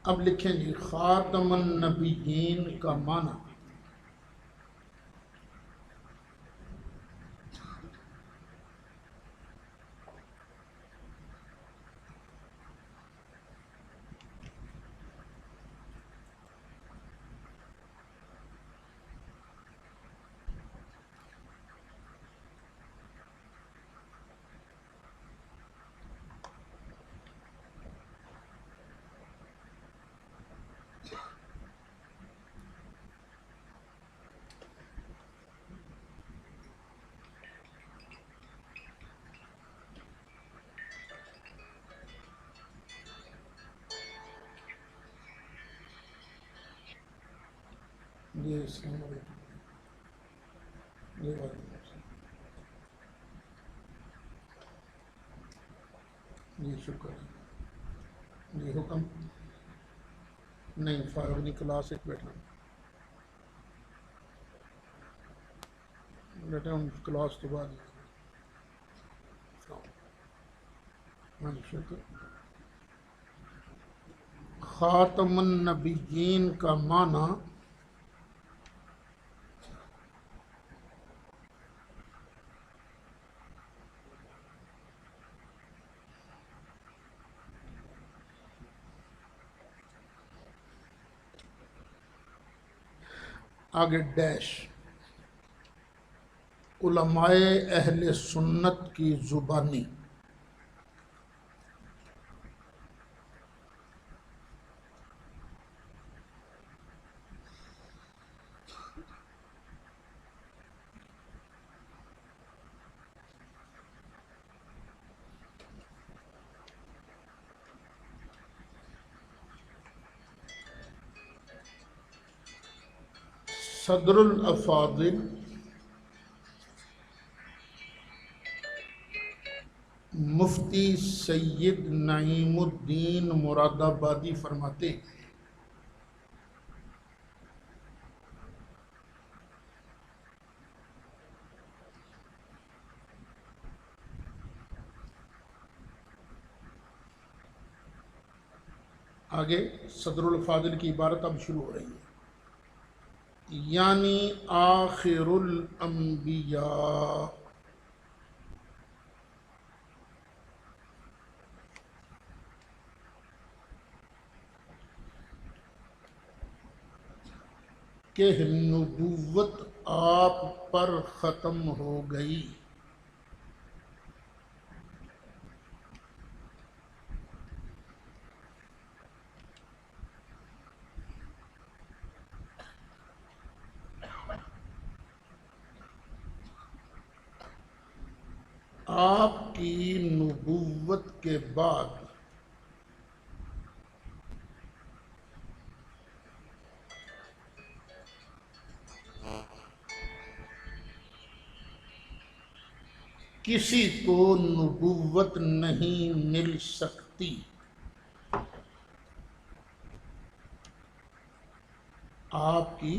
اب لکھیں جی خاتم النبیین کا معنی۔ جی السلام علیکم۔ جی وعلیکم السلام۔ جی شکر ہے۔ جی حکم نہیں، فارغ نہیں، کلاس ایک بیٹھا بیٹھا ہوں، کلاس کے بعد۔ ہاں جی شکر۔ خاتم النبیین کا معنی آگے ڈیش علماء اہل سنت کی زبانی۔ صدر الافاضل مفتی سید نعیم الدین مراد آبادی فرماتے ہیں آگے صدر الافاضل کی عبارت اب شروع ہو رہی ہے، یعنی آخر الانبیاء، کہ نبوت آپ پر ختم ہو گئی۔ آپ کی نبوت کے بعد کسی کو نبوت نہیں مل سکتی۔ آپ کی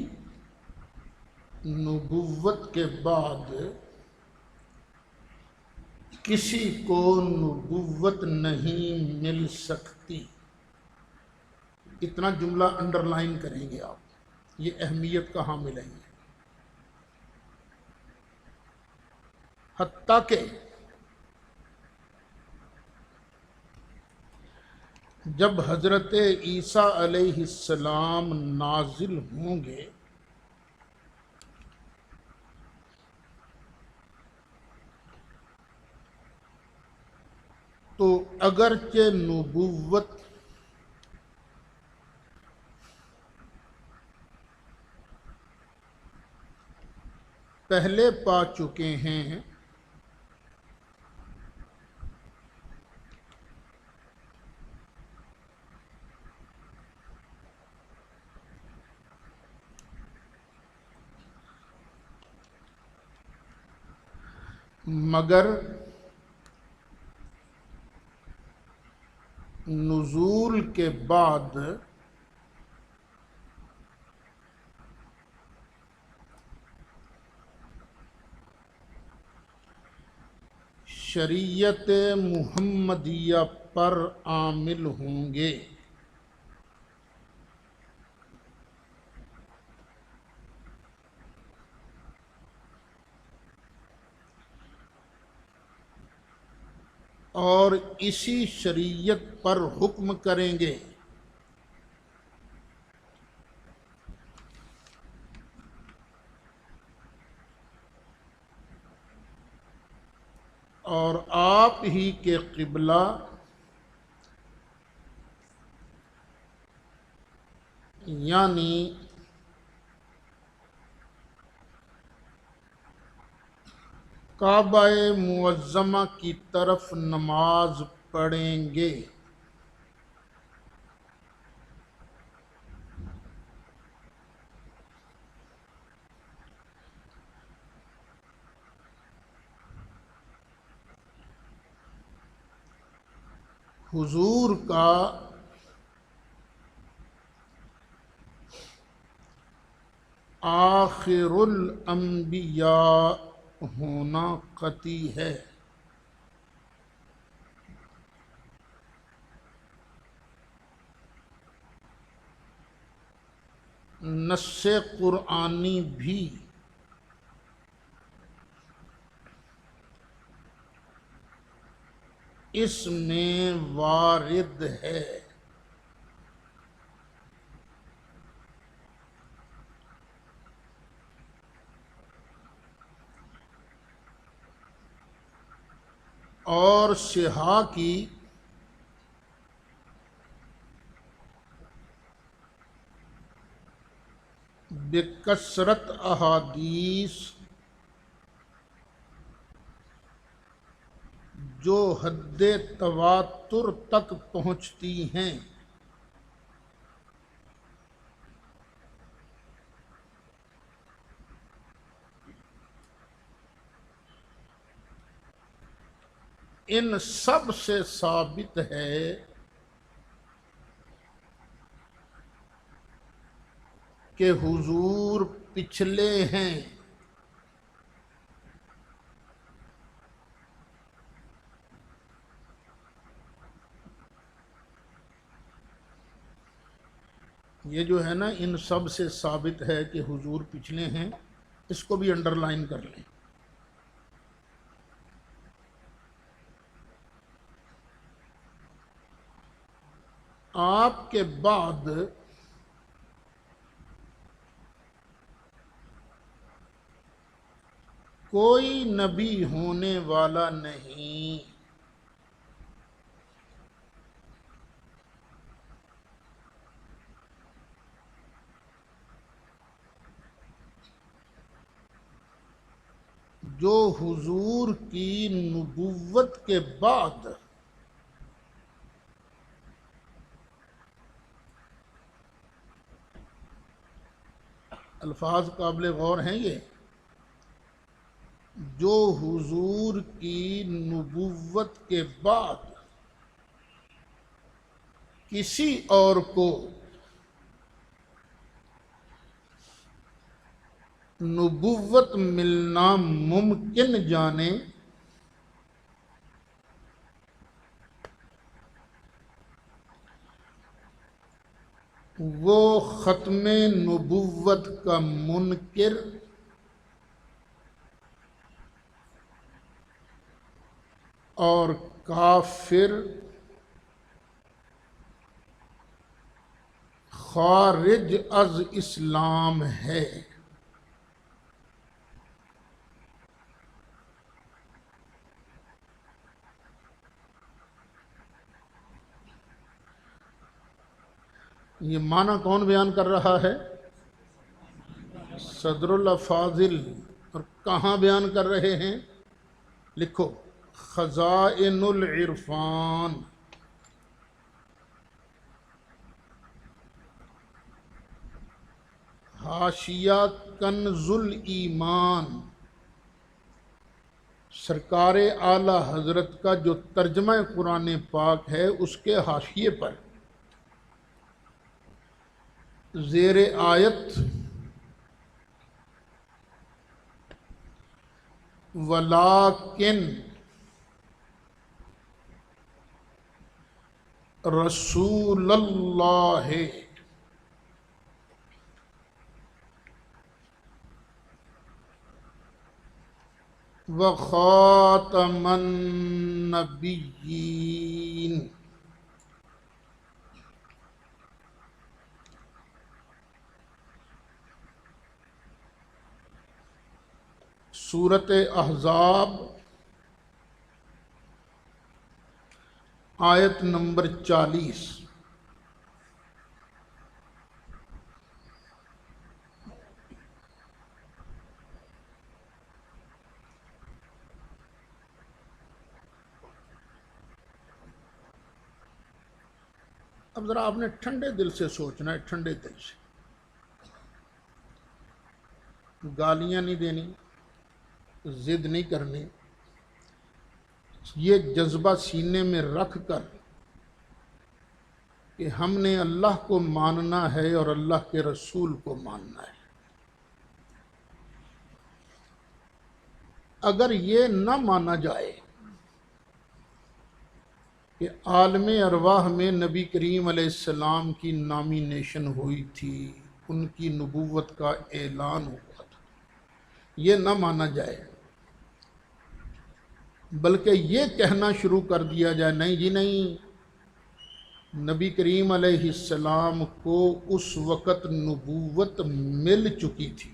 نبوت کے بعد کسی کو نبوت نہیں مل سکتی۔ اتنا جملہ انڈر لائن کریں گے آپ، یہ اہمیت کا حامل ہے۔ حتیٰ کہ جب حضرت عیسیٰ علیہ السلام نازل ہوں گے تو اگرچہ نبوت پہلے پا چکے ہیں، مگر نزول کے بعد شریعت محمدیہ پر عامل ہوں گے۔ اور اسی شریعت پر حکم کریں گے۔ اور آپ ہی کے قبلہ یعنی کعبہ معظمہ کی طرف نماز پڑھیں گے۔ حضور کا آخر الانبیاء ہونا قطعی ہے۔ نص قرآنی بھی اس میں وارد ہے۔ اور صحاح کی بکثرت احادیث جو حد تواتر تک پہنچتی ہیں، ان سب سے ثابت ہے کہ حضور پچھلے ہیں۔ یہ جو ہے نا ان سب سے ثابت ہے کہ حضور پچھلے ہیں، اس کو بھی انڈر لائن کر لیں۔ آپ کے بعد کوئی نبی ہونے والا نہیں۔ جو حضور کی نبوت کے بعد الفاظ قابل غور ہیں، یہ جو حضور کی نبوت کے بعد کسی اور کو نبوت ملنا ممکن جانے، وہ ختم نبوت کا منکر اور کافر، خارج از اسلام ہے۔ یہ معنی کون بیان کر رہا ہے؟ صدر الافاضل۔ اور کہاں بیان کر رہے ہیں؟ لکھو، خزائن العرفان، حاشیہ کنز الایمان، سرکار اعلی حضرت کا جو ترجمہ قرآن پاک ہے اس کے حاشیے پر زیر آیت ولیکن رسول اللہ وخاتم النبیین۔ سورۃ احزاب آیت نمبر 40۔ اب ذرا آپ نے ٹھنڈے دل سے سوچنا ہے، ٹھنڈے دل سے، گالیاں نہیں دینی، ضد نہیں کرنی، یہ جذبہ سینے میں رکھ کر کہ ہم نے اللہ کو ماننا ہے اور اللہ کے رسول کو ماننا ہے۔ اگر یہ نہ مانا جائے کہ عالم ارواح میں نبی کریم علیہ السلام کی نامینیشن ہوئی تھی، ان کی نبوت کا اعلان ہوا تھا، یہ نہ مانا جائے، بلکہ یہ کہنا شروع کر دیا جائے نہیں جی نہیں، نبی کریم علیہ السلام کو اس وقت نبوت مل چکی تھی،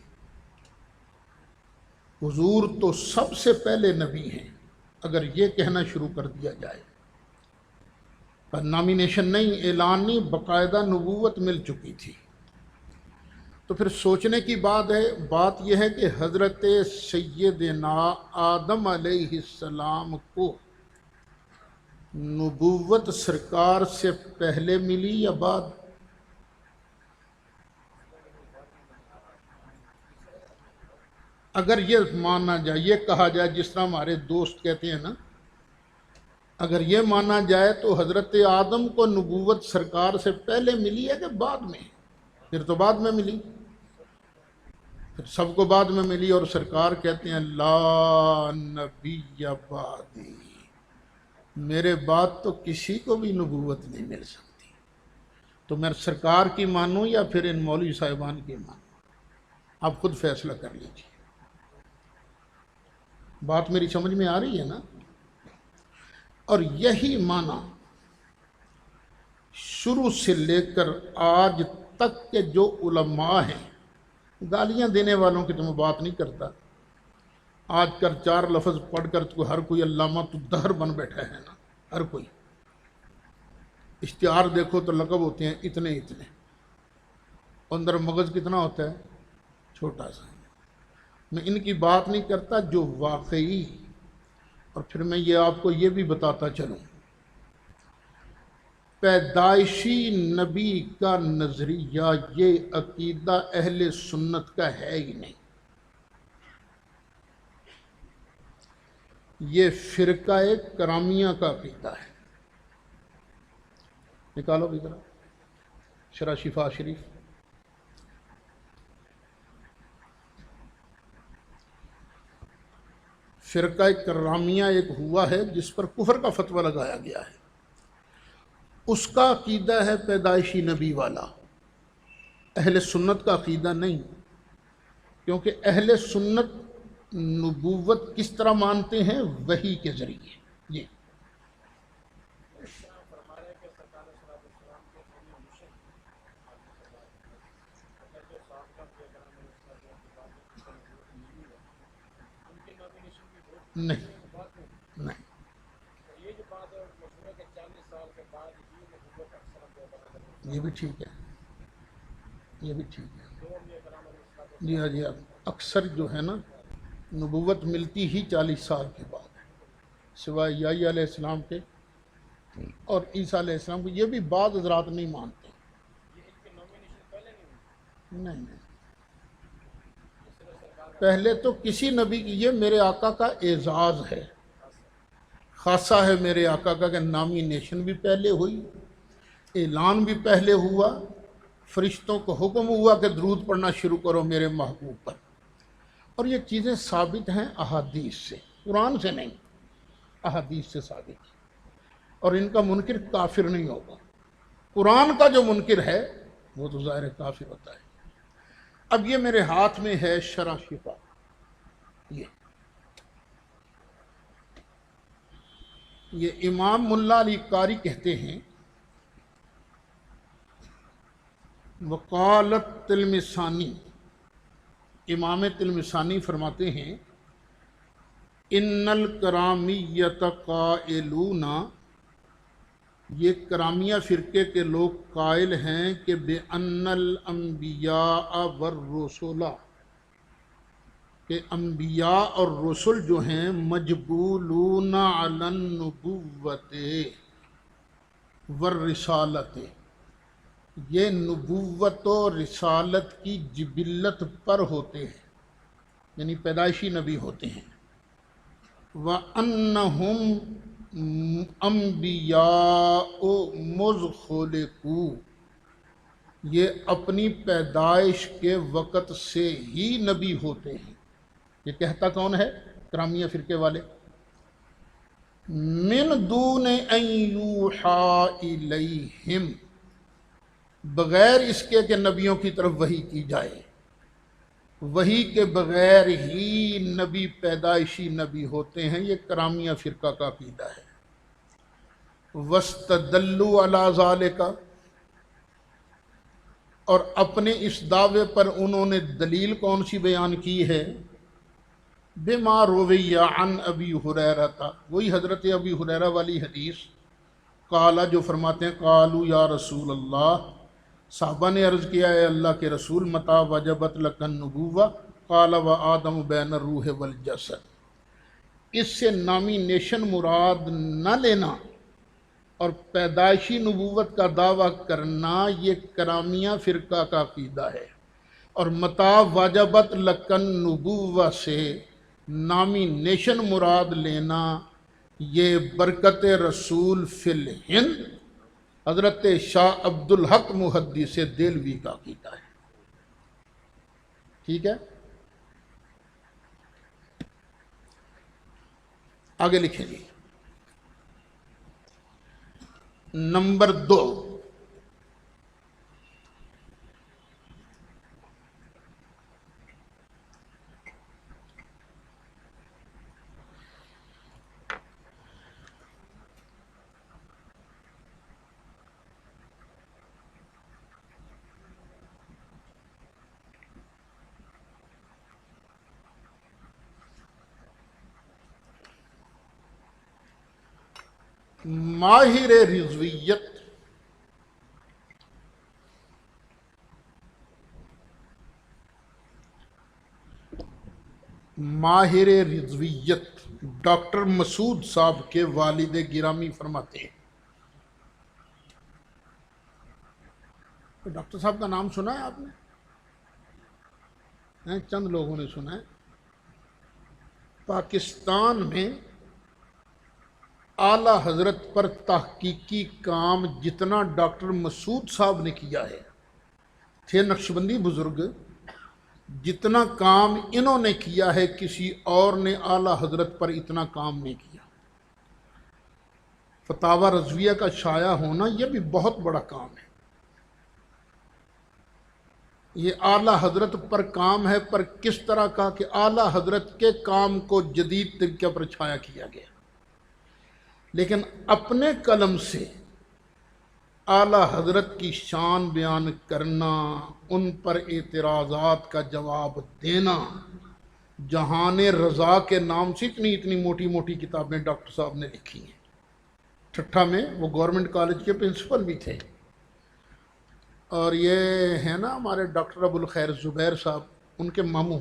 حضور تو سب سے پہلے نبی ہیں، اگر یہ کہنا شروع کر دیا جائے، نامینیشن نہیں، اعلان نہیں، باقاعدہ نبوت مل چکی تھی، تو پھر سوچنے کی بات یہ ہے کہ حضرت سیدنا آدم علیہ السلام کو نبوت سرکار سے پہلے ملی یا بعد؟ اگر یہ مانا جائے، یہ کہا جائے، جس طرح ہمارے دوست کہتے ہیں نا، اگر یہ مانا جائے تو حضرت آدم کو نبوت سرکار سے پہلے ملی ہے کہ بعد میں؟ پھر تو بعد میں ملی، پھر سب کو بعد میں ملی، اور سرکار کہتے ہیں لا نبی بعدی، میرے بعد تو کسی کو بھی نبوت نہیں مل سکتی، تو میں سرکار کی مانوں یا پھر ان مولوی صاحبان کی مانوں؟ آپ خود فیصلہ کر لیجیے۔ بات میری سمجھ میں آ رہی ہے نا؟ اور یہی معنی شروع سے لے کر آج تک کے جو علماء ہیں، گالیاں دینے والوں کی تو میں بات نہیں کرتا، آج کل 4 لفظ پڑھ کر تو ہر کوئی علامہ الدہر بن بیٹھا ہے نا، ہر کوئی، اشتہار دیکھو تو لقب ہوتے ہیں اتنے اتنے، اندر مغز کتنا ہوتا ہے؟ چھوٹا سا۔ میں ان کی بات نہیں کرتا، جو واقعی، اور پھر میں یہ آپ کو یہ بھی بتاتا چلوں، پیدائشی نبی کا نظریہ، یہ عقیدہ اہل سنت کا ہے ہی نہیں، یہ فرقہ کرامیہ کا عقیدہ ہے۔ نکالو بھی ذرا شرح شفا شریف، فرقہ کرامیہ ایک ہوا ہے جس پر کفر کا فتویٰ لگایا گیا ہے، اس کا عقیدہ ہے پیدائشی نبی والا، اہل سنت کا عقیدہ نہیں، کیونکہ اہل سنت نبوت کس طرح مانتے ہیں؟ وحی کے ذریعے۔ یہ نہیں نہیں، یہ بھی ٹھیک ہے، یہ بھی ٹھیک ہے، جی ہاں جی ہاں، اکثر جو ہے نا نبوت ملتی ہی 40 سال کے بعد ہے، سوائے یحییٰ علیہ السلام کے اور عیسیٰ علیہ السلام کو، یہ بھی بعض حضرات نہیں مانتے، نہیں، پہلے تو کسی نبی کی، یہ میرے آقا کا اعزاز ہے، خاصہ ہے میرے آقا کا کہ نامینیشن بھی پہلے ہوئی، اعلان بھی پہلے ہوا، فرشتوں کو حکم ہوا کہ درود پڑھنا شروع کرو میرے محبوب پر، اور یہ چیزیں ثابت ہیں احادیث سے، قرآن سے نہیں، احادیث سے ثابت، اور ان کا منکر کافر نہیں ہوگا، قرآن کا جو منکر ہے وہ تو ظاہر کافر ہوتا ہے۔ اب یہ میرے ہاتھ میں ہے شرح شفا، یہ یہ امام ملا علی قاری کہتے ہیں، وقالت تلمسانی، امام تلمسانی فرماتے ہیں، ان الکرامیت قائلون، یہ کرامیہ فرقے کے لوگ قائل ہیں کہ بے ان الانبیاء والرسل، کہ انبیاء اور رسل جو ہیں مجبولون علی النبوت والرسالت، یہ نبوت و رسالت کی جبلت پر ہوتے ہیں، یعنی پیدائشی نبی ہوتے ہیں۔ وَأَنَّهُمْ أَنْبِيَاءُ مُذْ خُلِقُوا، یہ اپنی پیدائش کے وقت سے ہی نبی ہوتے ہیں۔ یہ کہتا کون ہے؟ کرامیہ فرقے والے۔ من دون ان یوحیٰ الیہم، بغیر اس کے کہ نبیوں کی طرف وحی کی جائے، وحی کے بغیر ہی نبی پیدائشی نبی ہوتے ہیں۔ یہ کرامیہ فرقہ کا عقیدہ ہے۔ وَاسْتَدَلُّوا عَلَىٰ ذَلِكَ، اور اپنے اس دعوے پر انہوں نے دلیل کون سی بیان کی ہے؟ بِمَا رُوِیَ عَنْ أَبِي هُرَيْرَةَ، وہی حضرت ابی ہریرہ والی حدیث، قال جو فرماتے ہیں، قالوا یا رسول اللہ، صحابہ نے عرض کیا ہے اللہ کے رسول، متى وجبت لك النبوة قال وآدم بین الروح والجسد، اس سے نامینیشن مراد نہ لینا اور پیدائشی نبوت کا دعویٰ کرنا یہ کرامیہ فرقہ کا عقیدہ ہے۔ اور متى وجبت لك النبوة سے نامینیشن مراد لینا یہ برکت رسول فی الہند حضرت شاہ عبد الحق محدث دہلوی کا عقیدہ ہے۔ ٹھیک ہے، آگے لکھیں جی۔ نمبر 2، ماہر رضویت، ماہر رضویت ڈاکٹر مسعود صاحب کے والد گرامی فرماتے ہیں، ڈاکٹر صاحب کا نام سنا ہے آپ نے؟ چند لوگوں نے سنا ہے۔ پاکستان میں اعلیٰ حضرت پر تحقیقی کام جتنا ڈاکٹر مسعود صاحب نے کیا ہے، تھے نقشبندی بزرگ، جتنا کام انہوں نے کیا ہے کسی اور نے اعلیٰ حضرت پر اتنا کام نہیں کیا۔ فتاوی رضویہ کا شائع ہونا یہ بھی بہت بڑا کام ہے۔ یہ اعلیٰ حضرت پر کام ہے، پر کس طرح کا کہ اعلیٰ حضرت کے کام کو جدید طریقے پر چھایا کیا گیا، لیکن اپنے قلم سے اعلیٰ حضرت کی شان بیان کرنا، ان پر اعتراضات کا جواب دینا، جہان رضا کے نام سے اتنی موٹی موٹی کتابیں ڈاکٹر صاحب نے لکھی ہیں۔ ٹھٹھا میں وہ گورنمنٹ کالج کے پرنسپل بھی تھے، اور یہ ہے نا ہمارے ڈاکٹر ابوالخیر زبیر صاحب، ان کے ماموں،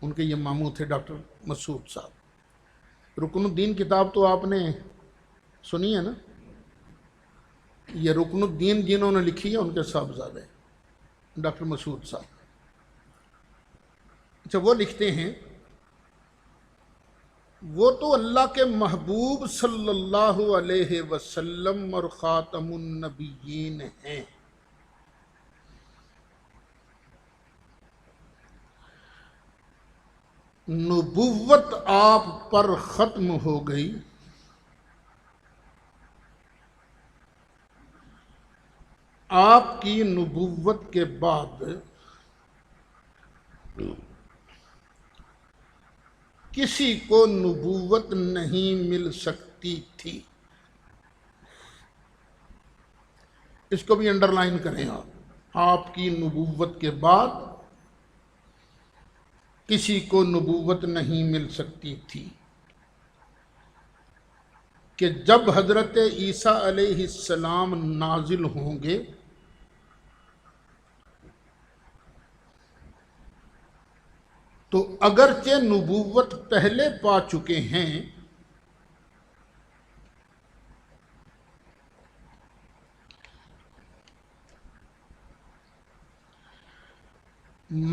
ان کے یہ ماموں تھے ڈاکٹر مسعود صاحب۔ رکن الدین کتاب تو آپ نے سنی ہے نا، یہ رکن الدین جنہوں نے لکھی ہے ان کے صاحبزادے ڈاکٹر مسعود صاحب۔ اچھا، وہ لکھتے ہیں، وہ تو اللہ کے محبوب صلی اللہ علیہ وسلم اور خاتم النبیین ہیں، نبوت آپ پر ختم ہو گئی، آپ کی نبوت کے بعد کسی کو نبوت نہیں مل سکتی سکتی تھی. اس کو بھی انڈر لائن کریں آپ کی نبوت کے بعد کسی کو نبوت نہیں مل سکتی تھی کہ جب حضرت عیسیٰ علیہ السلام نازل ہوں گے تو اگرچہ نبوت پہلے پا چکے ہیں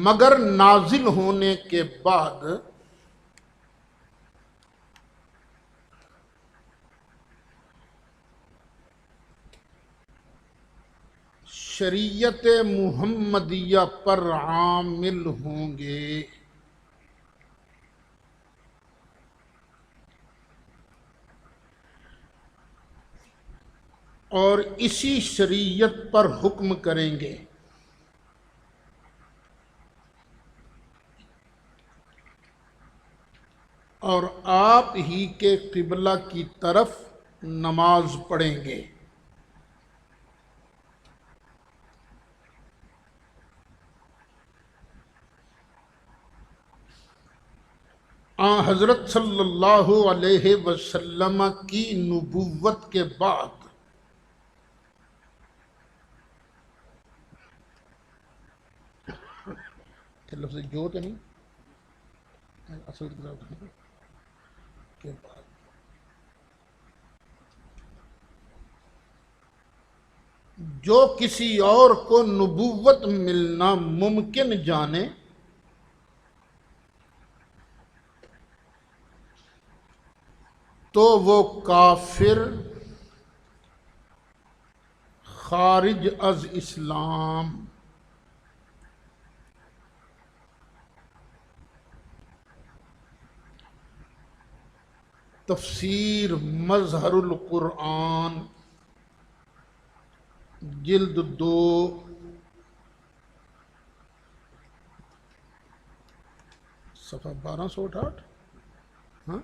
مگر نازل ہونے کے بعد شریعت محمدیہ پر عامل ہوں گے. اور اسی شریعت پر حکم کریں گے. اور آپ ہی کے قبلہ کی طرف نماز پڑھیں گے. حضرت صلی اللہ علیہ وسلم کی نبوت کے بعد لفظ جو تو نہیں اصل کے بعد جو کسی اور کو نبوت ملنا ممکن جانے تو وہ کافر خارج از اسلام. تفسیر مظہر القرآن جلد 2 صفحہ 1268 ہاں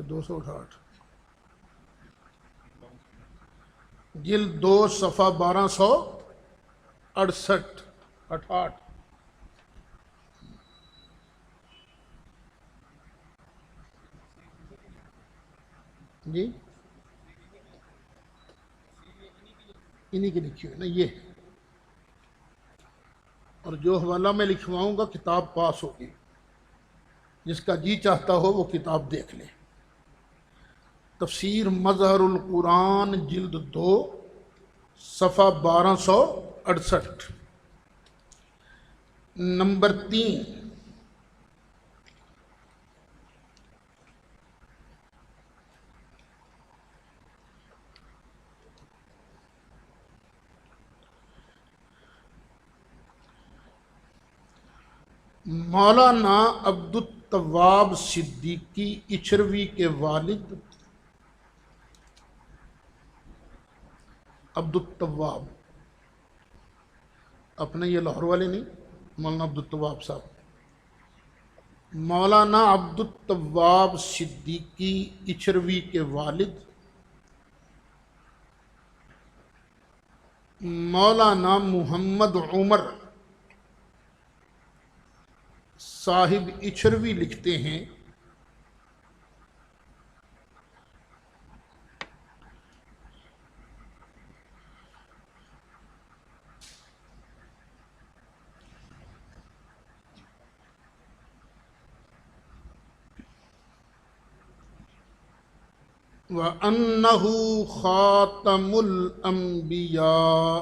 268 جلد 2 صفحہ 1268 جی انہی کی لکھی ہوئی نا یہ. اور جو حوالہ میں لکھواؤں گا کتاب پاس ہوگی. جس کا جی چاہتا ہو وہ کتاب دیکھ لے. تفسیر مظہر القرآن جلد 2 صفحہ 1268 نمبر 3. مولانا عبدالتواب صدیقی اچھروی کے والد عبدالتواب اپنے یہ لاہور والے نہیں مولانا عبدالتواب صاحب مولانا عبدالتواب صدیقی اچھروی کے والد مولانا محمد عمر صاحب اچھروی لکھتے ہیں وَأَنَّهُ خَاتَمُ الْأَنْبِيَاءِ.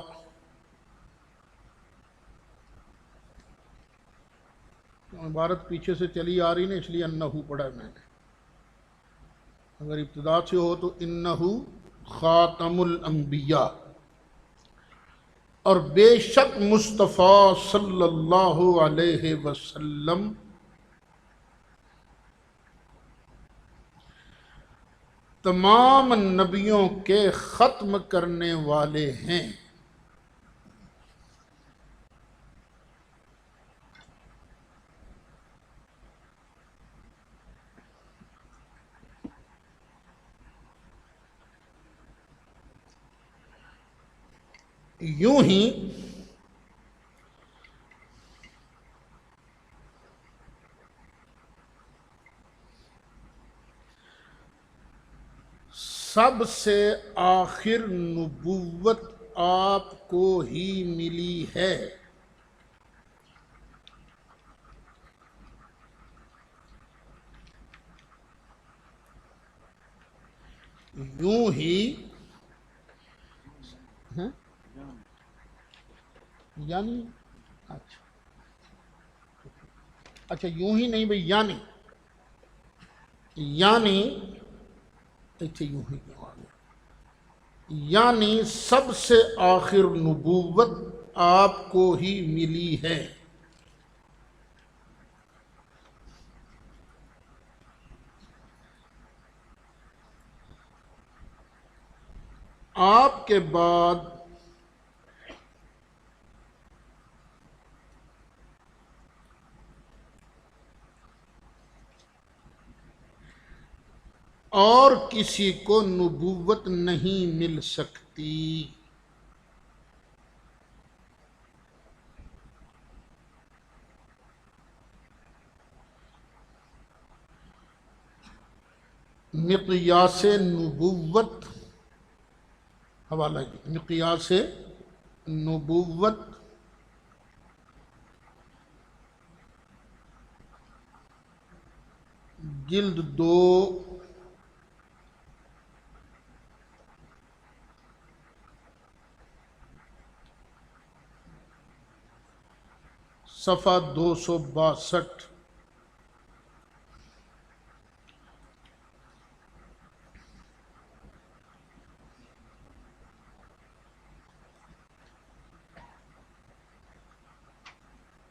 عبارت پیچھے سے چلی آ رہی نا اس لیے انہو پڑھا میں نے. اگر ابتدا سے ہو تو انہو خاتم الانبیاء. اور بے شک مصطفیٰ صلی اللہ علیہ وسلم تمام نبیوں کے ختم کرنے والے ہیں. یوں ہی سب سے آخر نبوت آپ کو ہی ملی ہے۔ یوں ہی یعنی اچھا یوں ہی نہیں بھئی، یعنی اچھا یوں ہی کیوں آ گیا؟ یعنی سب سے آخر نبوت آپ کو ہی ملی ہے۔ آپ کے بعد اور کسی کو نبوت نہیں مل سکتی۔ مقیاس نبوت، حوالہ مقیاس نبوت جلد 2 صفحہ 262۔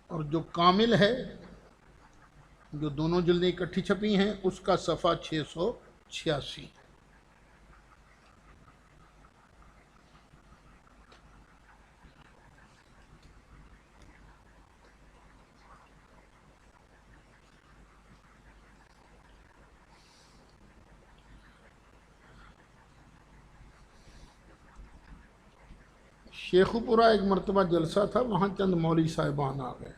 اور جو کامل ہے، جو دونوں جلدیں اکٹھی چھپی ہیں، اس کا صفحہ 686۔ شیخو پورہ ایک مرتبہ جلسہ تھا، وہاں چند مولوی صاحبان آ گئے،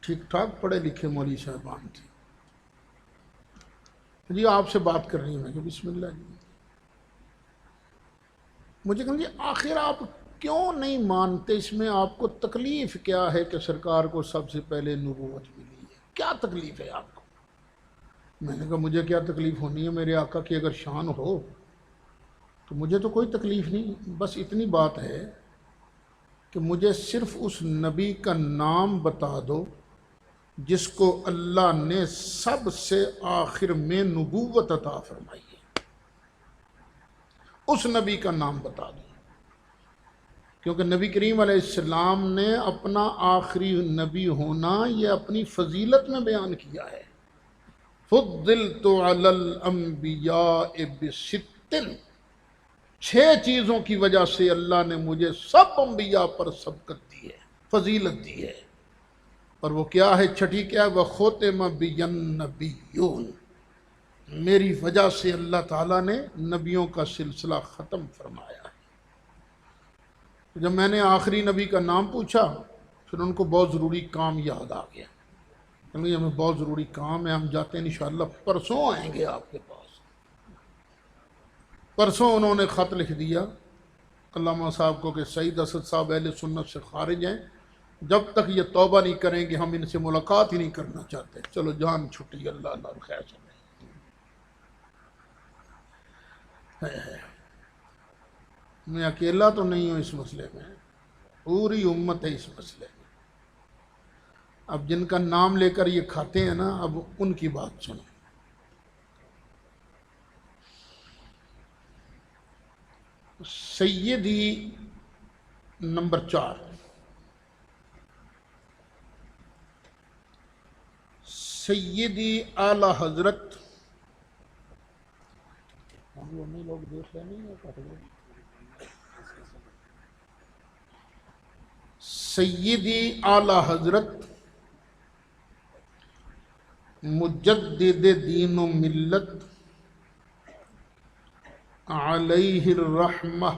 ٹھیک ٹھاک پڑھے لکھے مولوی صاحبان تھے۔ جی آپ سے بات کرنی ہے، میں کہ بسم اللہ جی۔ مجھے کہا جی آخر آپ کیوں نہیں مانتے، اس میں آپ کو تکلیف کیا ہے کہ سرکار کو سب سے پہلے نبوت ملی ہے؟ کیا تکلیف ہے آپ کو؟ میں نے کہا مجھے کیا تکلیف ہونی ہے، میرے آقا کی اگر شان ہو تو مجھے تو کوئی تکلیف نہیں، بس اتنی بات ہے کہ مجھے صرف اس نبی کا نام بتا دو جس کو اللہ نے سب سے آخر میں نبوت عطا فرمائی ہے، اس نبی کا نام بتا دو، کیونکہ نبی کریم علیہ السلام نے اپنا آخری نبی ہونا یہ اپنی فضیلت میں بیان کیا ہے۔ فضلت علی الانبیاء بست، 6 چیزوں کی وجہ سے اللہ نے مجھے سب انبیاء پر سبقت دی ہے، فضیلت دی ہے، اور وہ کیا ہے؟ چھٹی کیا ہے؟ وَخُتِمَ بِيَ النَّبِيُّونَ، میری وجہ سے اللہ تعالیٰ نے نبیوں کا سلسلہ ختم فرمایا ہے۔ جب میں نے آخری نبی کا نام پوچھا، پھر ان کو بہت ضروری کام یاد آ گیا، کہ ہمیں بہت ضروری کام ہے، ہم جاتے ہیں انشاءاللہ پرسوں آئیں گے آپ کے پاس۔ پرسوں انہوں نے خط لکھ دیا علامہ صاحب کو کہ سعید اسد صاحب اہل سنت سے خارج ہیں، جب تک یہ توبہ نہیں کریں گے ہم ان سے ملاقات ہی نہیں کرنا چاہتے۔ چلو جان چھٹی، اللہ اللہ خیر سمجھے۔ میں اکیلا تو نہیں ہوں اس مسئلے میں، پوری امت ہے اس مسئلے میں۔ اب جن کا نام لے کر یہ کھاتے ہیں نا، اب ان کی بات سنو۔ سیدی نمبر 4، سیدی اعلی حضرت، لوگ دیکھ رہے نہیں، سیدی اعلی حضرت مجدد دین و ملت علیہ الرحمہ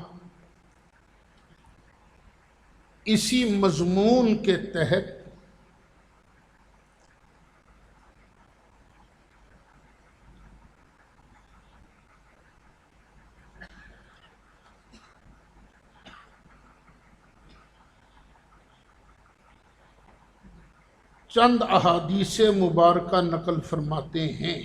اسی مضمون کے تحت چند احادیث مبارکہ نقل فرماتے ہیں۔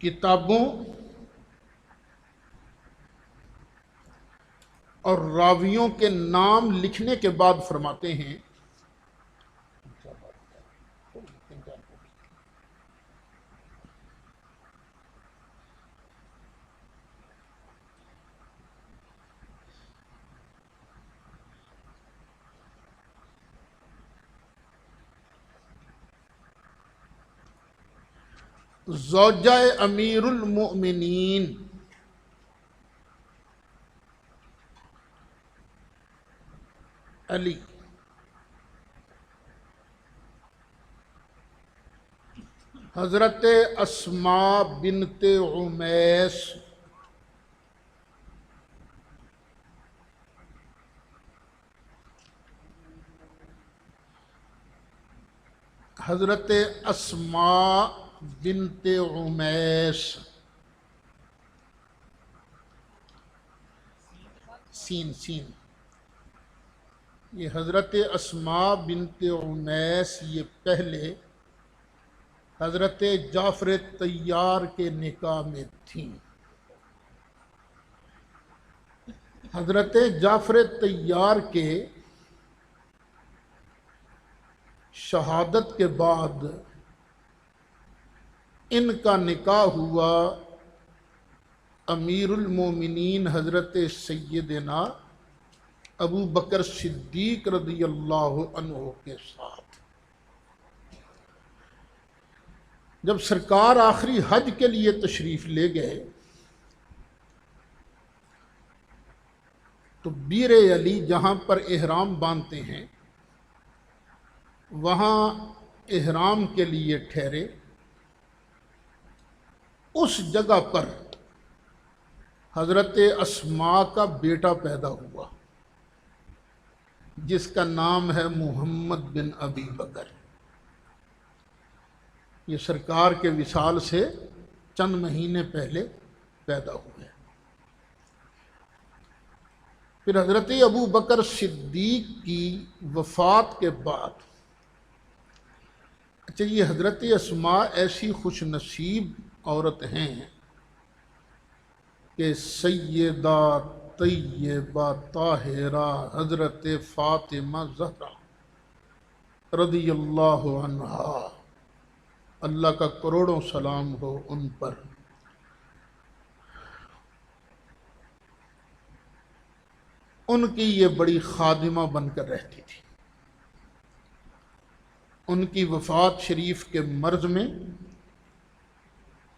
کتابوں اور راویوں کے نام لکھنے کے بعد فرماتے ہیں زوجہ امیر المؤمنین علی حضرت اسماء بنت عمیس حضرت اسماء بنت عمیس سین یہ حضرت اسماء بنت عمیس یہ پہلے حضرت جعفر طیار کے نکاح میں تھیں۔ حضرت جعفر طیار کے شہادت کے بعد ان کا نکاح ہوا امیر المومنین حضرت سیدنا ابو بکر صدیق رضی اللہ عنہ کے ساتھ۔ جب سرکار آخری حج کے لیے تشریف لے گئے تو بیر علی جہاں پر احرام باندھتے ہیں وہاں احرام کے لیے ٹھہرے۔ اس جگہ پر حضرت اسماء کا بیٹا پیدا ہوا جس کا نام ہے محمد بن ابی بکر۔ یہ سرکار کے وصال سے چند مہینے پہلے پیدا ہوئے۔ پھر حضرت ابو بکر صدیق کی وفات کے بعد اچھا یہ حضرت اسماء ایسی خوش نصیب عورت ہیں کہ سیدہ طیبہ طاہرہ حضرت فاطمہ زہرا رضی اللہ عنہا، اللہ کا کروڑوں سلام ہو ان پر، ان کی یہ بڑی خادمہ بن کر رہتی تھی۔ ان کی وفات شریف کے مرض میں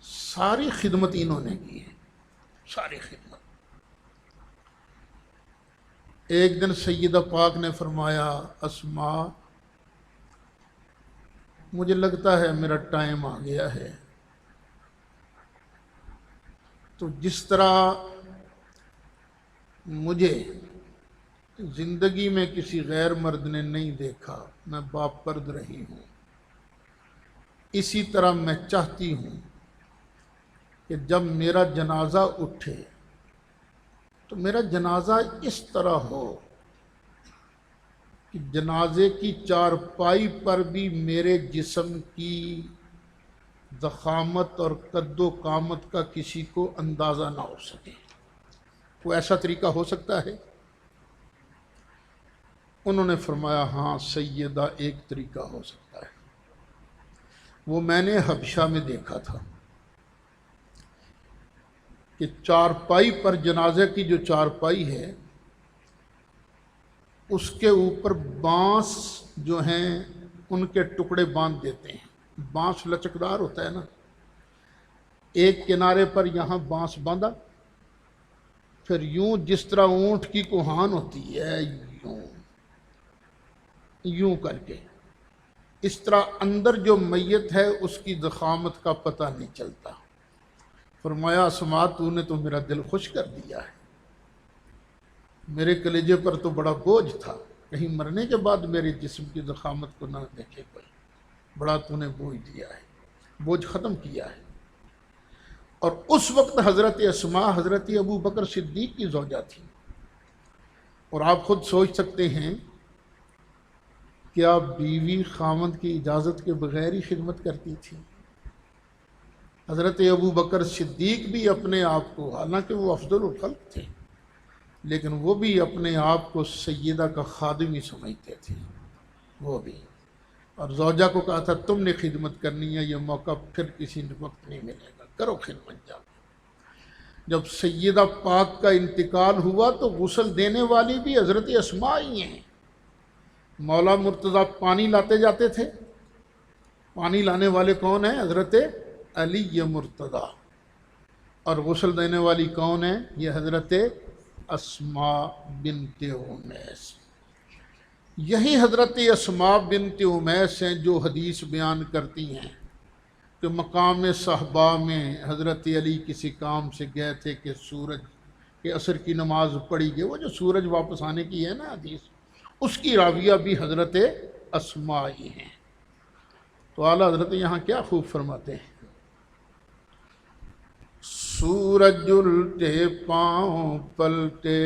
ساری خدمت انہوں نے کی ہے، ساری خدمت۔ ایک دن سیدہ پاک نے فرمایا اسماء مجھے لگتا ہے میرا ٹائم آ گیا ہے۔ تو جس طرح مجھے زندگی میں کسی غیر مرد نے نہیں دیکھا، میں باپرد رہی ہوں، اسی طرح میں چاہتی ہوں کہ جب میرا جنازہ اٹھے تو میرا جنازہ اس طرح ہو کہ جنازے کی چارپائی پر بھی میرے جسم کی ضخامت اور قد و قامت کا کسی کو اندازہ نہ ہو سکے۔ کوئی ایسا طریقہ ہو سکتا ہے؟ انہوں نے فرمایا ہاں سیدہ ایک طریقہ ہو سکتا ہے، وہ میں نے حبشہ میں دیکھا تھا کہ چارپائی پر، جنازے کی جو چارپائی ہے اس کے اوپر بانس جو ہیں ان کے ٹکڑے باندھ دیتے ہیں۔ بانس لچکدار ہوتا ہے نا، ایک کنارے پر یہاں بانس باندھا، پھر یوں جس طرح اونٹ کی کوہان ہوتی ہے یوں یوں کر کے، اس طرح اندر جو میت ہے اس کی ضخامت کا پتہ نہیں چلتا۔ فرمایا اسما تو نے تو میرا دل خوش کر دیا ہے، میرے کلیجے پر تو بڑا بوجھ تھا، کہیں مرنے کے بعد میرے جسم کی ضخامت کو نہ دیکھے کوئی، بڑا تو نے بوجھ دیا ہے، بوجھ ختم کیا ہے۔ اور اس وقت حضرت اسما حضرت ابو بکر صدیق کی زوجہ تھی، اور آپ خود سوچ سکتے ہیں کیا بیوی خاوند کی اجازت کے بغیر ہی خدمت کرتی تھی؟ حضرت ابو بکر صدیق بھی اپنے آپ کو، حالانکہ وہ افضل الخلق تھے، لیکن وہ بھی اپنے آپ کو سیدہ کا خادم ہی سمجھتے تھے، وہ بھی، اور زوجہ کو کہا تھا تم نے خدمت کرنی ہے، یہ موقع پھر کسی وقت نہیں ملے گا، کرو خدمت جاؤ۔ جب سیدہ پاک کا انتقال ہوا تو غسل دینے والی بھی حضرت اسما ہی ہیں۔ مولا مرتضیٰ پانی لاتے جاتے تھے، پانی لانے والے کون ہیں؟ حضرت علی مرتضیٰ، اور غسل دینے والی کون ہے؟ یہ حضرت اسما بنت امیس۔ یہی حضرت اسما بنت امیس ہیں جو حدیث بیان کرتی ہیں کہ مقام صحبہ میں حضرت علی کسی کام سے گئے تھے کہ سورج کے عصر کی نماز پڑھی گئی، وہ جو سورج واپس آنے کی ہے نا حدیث، اس کی راویہ بھی حضرت اسما ہی ہیں۔ تو اعلیٰ حضرت یہاں کیا خوب فرماتے ہیں، سورج الٹے پاؤں پلٹے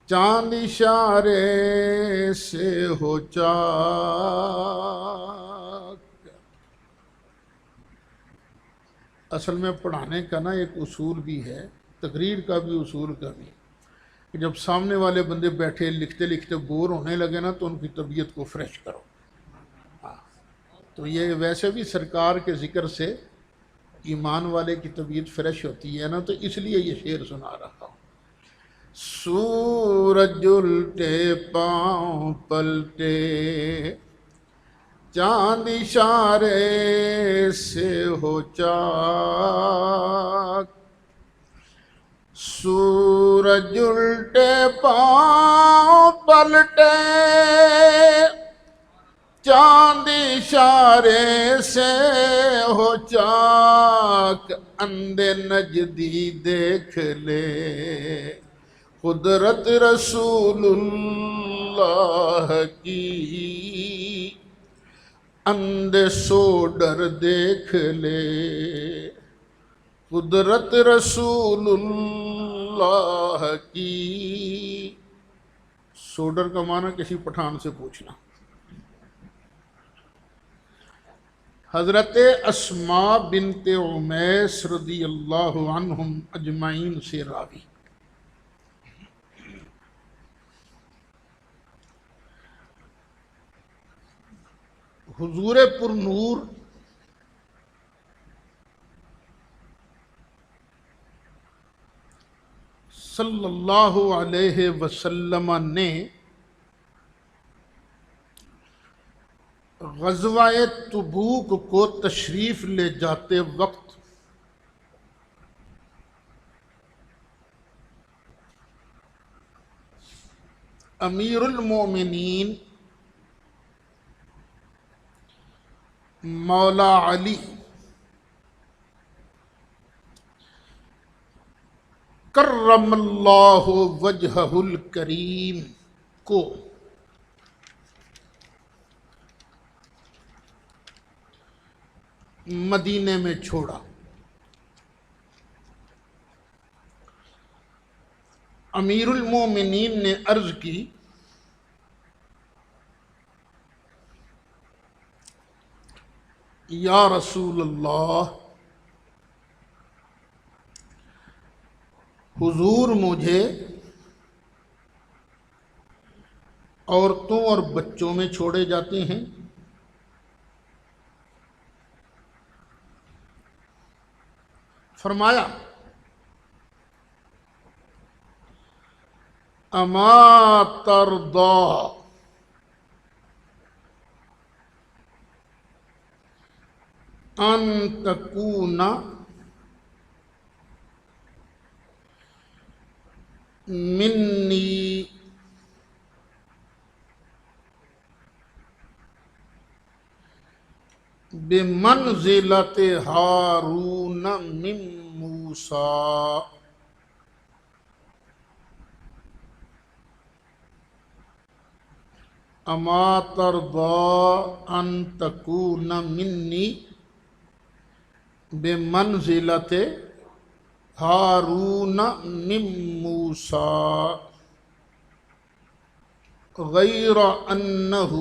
چاند اشارے سے ہو چاک۔ اصل میں پڑھانے کا نا ایک اصول بھی ہے، تقریر کا بھی اصول کا بھی، کہ جب سامنے والے بندے بیٹھے لکھتے لکھتے بور ہونے لگے نا تو ان کی طبیعت کو فریش کرو۔ تو یہ ویسے بھی سرکار کے ذکر سے ایمان والے کی طبیعت فریش ہوتی ہے نا، تو اس لیے یہ شعر سنا رہا ہوں۔ سورج الٹے پاؤں پلٹے چاند اشارے سے ہو چاک، سورج الٹے پاؤں پلٹے چاند اشارے سے ہو چاک، اندھے نجدی دیکھ لے قدرت رسول اللہ کی، اندھے سوڈر دیکھ لے قدرت رسول اللہ کی۔ سوڈر کا معنی کسی پٹھان سے پوچھنا۔ حضرت اسما بنت امیس رضی اللہ عنہم اجمعین سے راوی، حضور پر نور صلی اللہ علیہ وسلم نے غزوہ تبوک کو تشریف لے جاتے وقت امیر المومنین مولا علی کرم اللہ وجہہ الکریم کو مدینے میں چھوڑا۔ امیر المومنین نے عرض کی یا رسول اللہ، حضور مجھے عورتوں اور بچوں میں چھوڑے جاتے ہیں، فرمایا اما ترضى ان تکون منی بمنزلت ہارون من موسیٰ، اما ترضى ان تکون منی بمنزلت ہارون من موسیٰ غیر انہ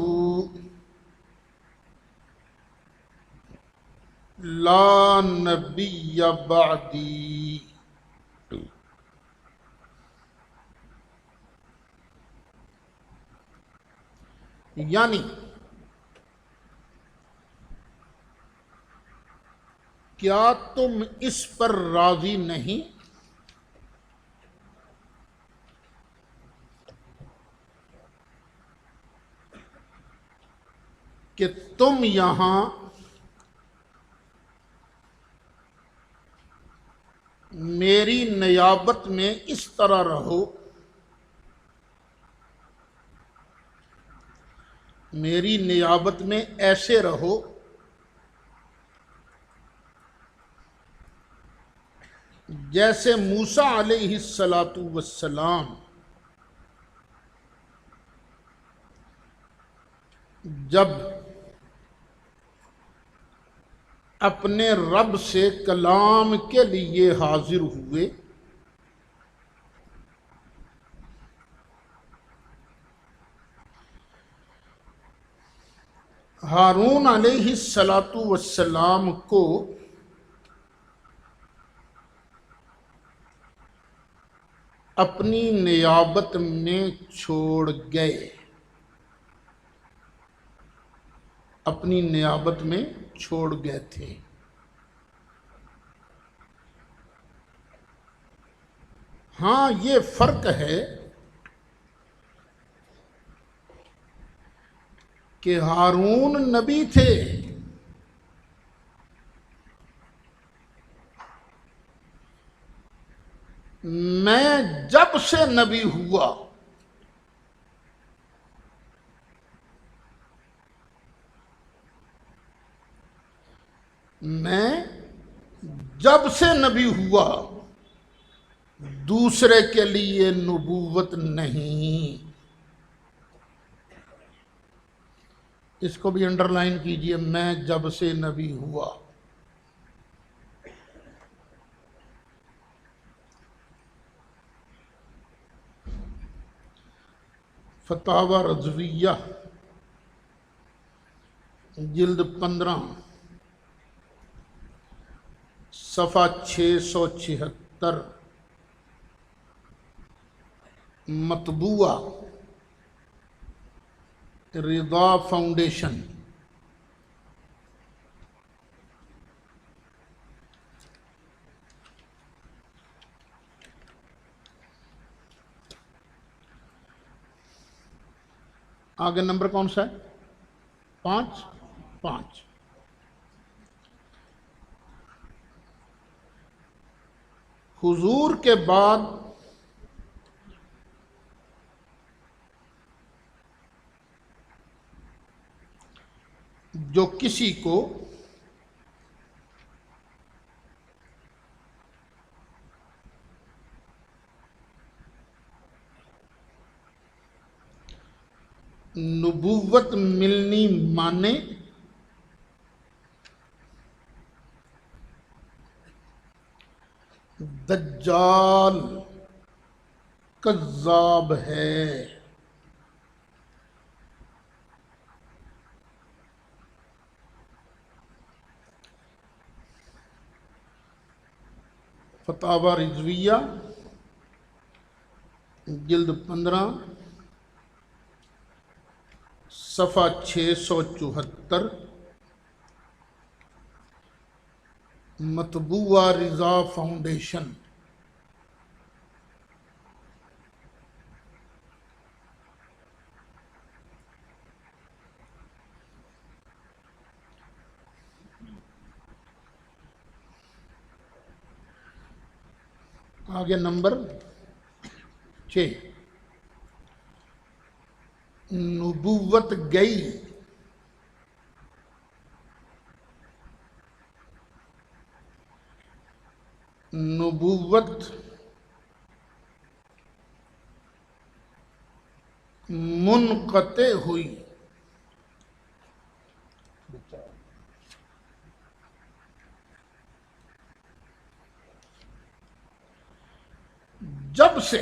لا نبی بعدی۔ یعنی کیا تم اس پر راضی نہیں کہ تم یہاں میری نیابت میں اس طرح رہو، میری نیابت میں ایسے رہو جیسے موسیٰ علیہ السلام جب اپنے رب سے کلام کے لیے حاضر ہوئے، ہارون علیہ السلام کو اپنی نیابت میں چھوڑ گئے، اپنی نیابت میں چھوڑ گئے تھے۔ ہاں یہ فرق ہے کہ ہارون نبی تھے، میں جب سے نبی ہوا میں جب سے نبی ہوا دوسرے کے لیے نبوت نہیں۔ اس کو بھی انڈر لائن کیجئے، میں جب سے نبی ہوا۔ فتاوی رضویہ جلد 15 صفحہ 676، مطبوعہ رضا فاؤنڈیشن، آگے نمبر کون سا ہے؟ 5۔ حضور کے بعد جو کسی کو نبوت ملنی مانے دجال کذاب ہے۔ فتاوی رضویہ جلد 15 صفحہ 674، مطبوعہ رضا فاؤنڈیشن۔ آگے نمبر 6، نبوت گئی منقطع ہوئی. جب سے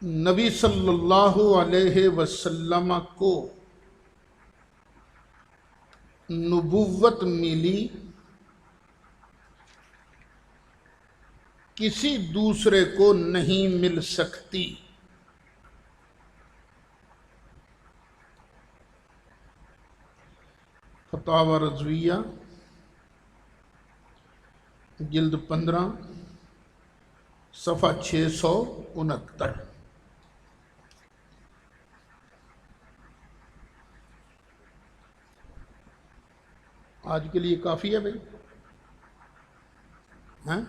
نبی صلی اللہ علیہ وسلم کو نبوت ملی کسی دوسرے کو نہیں مل سکتی. فتاوی رضویہ جلد 15 صفحہ 669. آج کے لیے کافی ہے بھائی. ہاں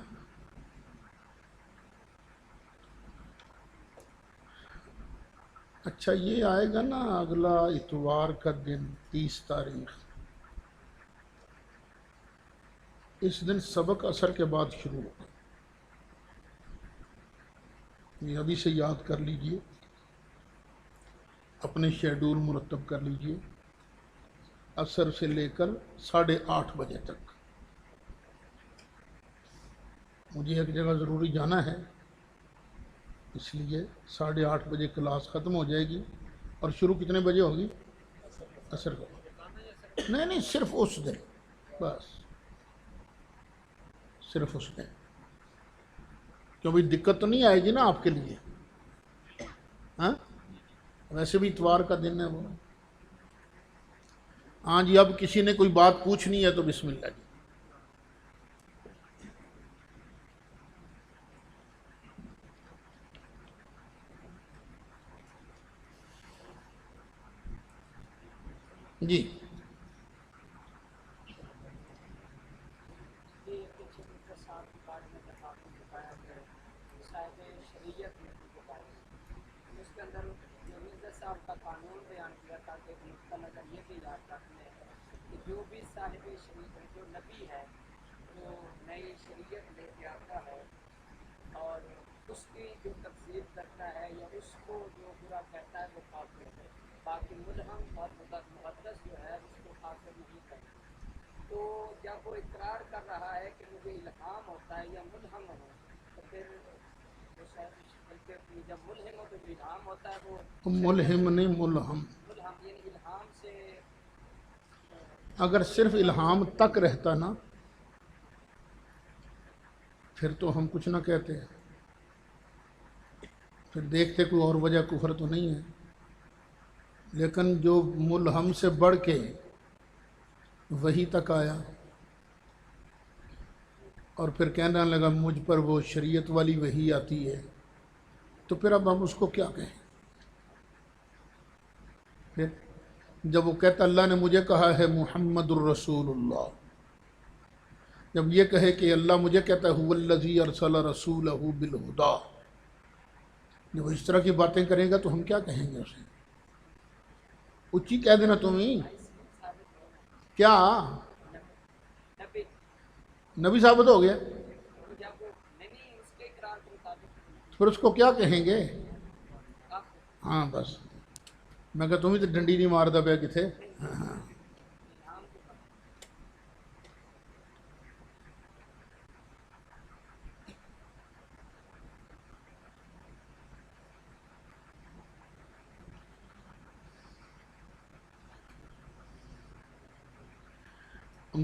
اچھا، یہ آئے گا نا اگلا اتوار کا دن 30 تاریخ. اس دن سبق عصر کے بعد شروع ہوگا. یہ ابھی سے یاد کر لیجئے، اپنے شیڈول مرتب کر لیجئے. عصر سے لے کر 8:30 بجے تک. مجھے ایک جگہ ضروری جانا ہے، اس لیے 8:30 بجے کلاس ختم ہو جائے گی. اور شروع کتنے بجے ہوگی؟ عصر کو. نہیں صرف اس دن، بس صرف اس دن. کیونکہ دقت تو نہیں آئے گی نا آپ کے لیے. ہاں ویسے بھی اتوار کا دن ہے وہ. ہاں جی، اب کسی نے کوئی بات پوچھنی ہے تو بسم اللہ جی. جی صاحب کا قانون بیان کیا تھا کہ نقطہ نظر یہ بھی یاد رکھنا ہے کہ جو بھی صاحب شریعت جو نبی ہے جو نئی شریعت لے کے آتا ہے اور اس کی جو تکذیب کرتا ہے یا اس کو جو برا کہتا ہے وہ کافر ہے. باقی ملہم اور مقدس جو ہے اس کو کافر نہیں کرتا. تو جب وہ اقرار کر رہا ہے کہ مجھے الہام ہوتا ہے یا ملہم ہو، تو پھر جب ملہم ہو تو الہام ہوتا ہے وہ ملہم نہیں ملہم. ملہم یعنی الہام سے. اگر صرف الہام تک رہتا نا پھر تو ہم کچھ نہ کہتے. پھر دیکھتے کوئی اور وجہ کفر تو نہیں ہے. لیکن جو ملہم سے بڑھ کے وہی تک آیا اور پھر کہنے لگا مجھ پر وہ شریعت والی وحی آتی ہے، تو پھر اب ہم اس کو کیا کہیں؟ پھر جب وہ کہتا اللہ نے مجھے کہا ہے محمد الرسول اللہ، جب یہ کہے کہ اللہ مجھے کہتا ہے هو الذی ارسل رسولہ بالہدی، جب اس طرح کی باتیں کرے گا تو ہم کیا کہیں گے اسے؟ اچھی کہہ دینا تمہیں. کیا نبی ثابت ہو گیا؟ پھر اس کو کیا کہیں گے؟ ہاں بس میں کہا تمہیں تو ڈنڈی نہیں مارتا پیا کتھے. ہاں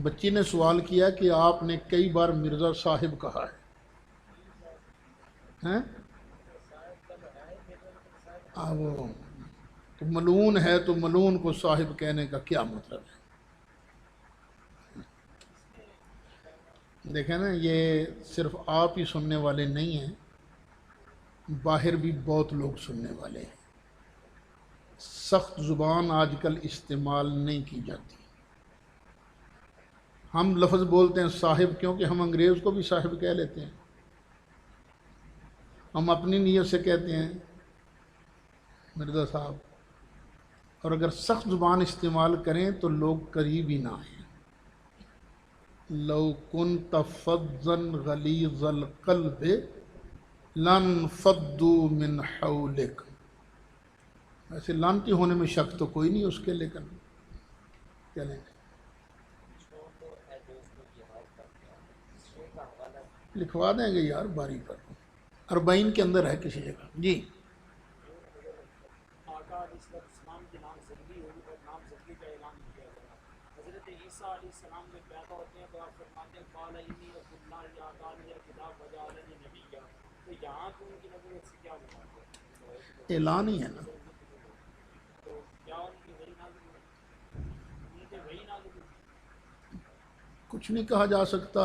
بچی نے سوال کیا کہ آپ نے کئی بار مرزا صاحب کہا ہے. وہ تو ملعون ہے تو ملعون کو صاحب کہنے کا کیا مطلب ہے؟ دیکھیں نا، یہ صرف آپ ہی سننے والے نہیں ہیں، باہر بھی بہت لوگ سننے والے ہیں. سخت زبان آج کل استعمال نہیں کی جاتی. ہم لفظ بولتے ہیں صاحب کیونکہ ہم انگریز کو بھی صاحب کہہ لیتے ہیں. ہم اپنی نیت سے کہتے ہیں مرزا صاحب، اور اگر سخت زبان استعمال کریں تو لوگ قریب ہی نہ آئیں. لو کنت فظا غلیظ القلب لن فضوا من حولک، ایسے لانتی ہونے میں شک تو کوئی نہیں اس کے، لیکن چلیں لکھوا دیں گے یار باری پر، 40 کے اندر ہے کسی جگہ جی۔ آقا علیہ السلام کے نام زندگی ہوئی اور نام زندگی کا اعلان کیا گیا۔ حضرت عیسیٰ علیہ السلام جب پیدا ہوتے ہیں تو آپ فرماتے ہیں قال انی عبد اللہ آتانی الکتاب وجعلنی نبیا، تو یہاں تو ان کی نبوت سے کیا مراد ہے؟ اعلان ہی ہے نا، تو کیا ان کی وحی نازل ہوئی؟ ان کے وحی نازل ہوئی؟ کچھ نہیں کہا جا سکتا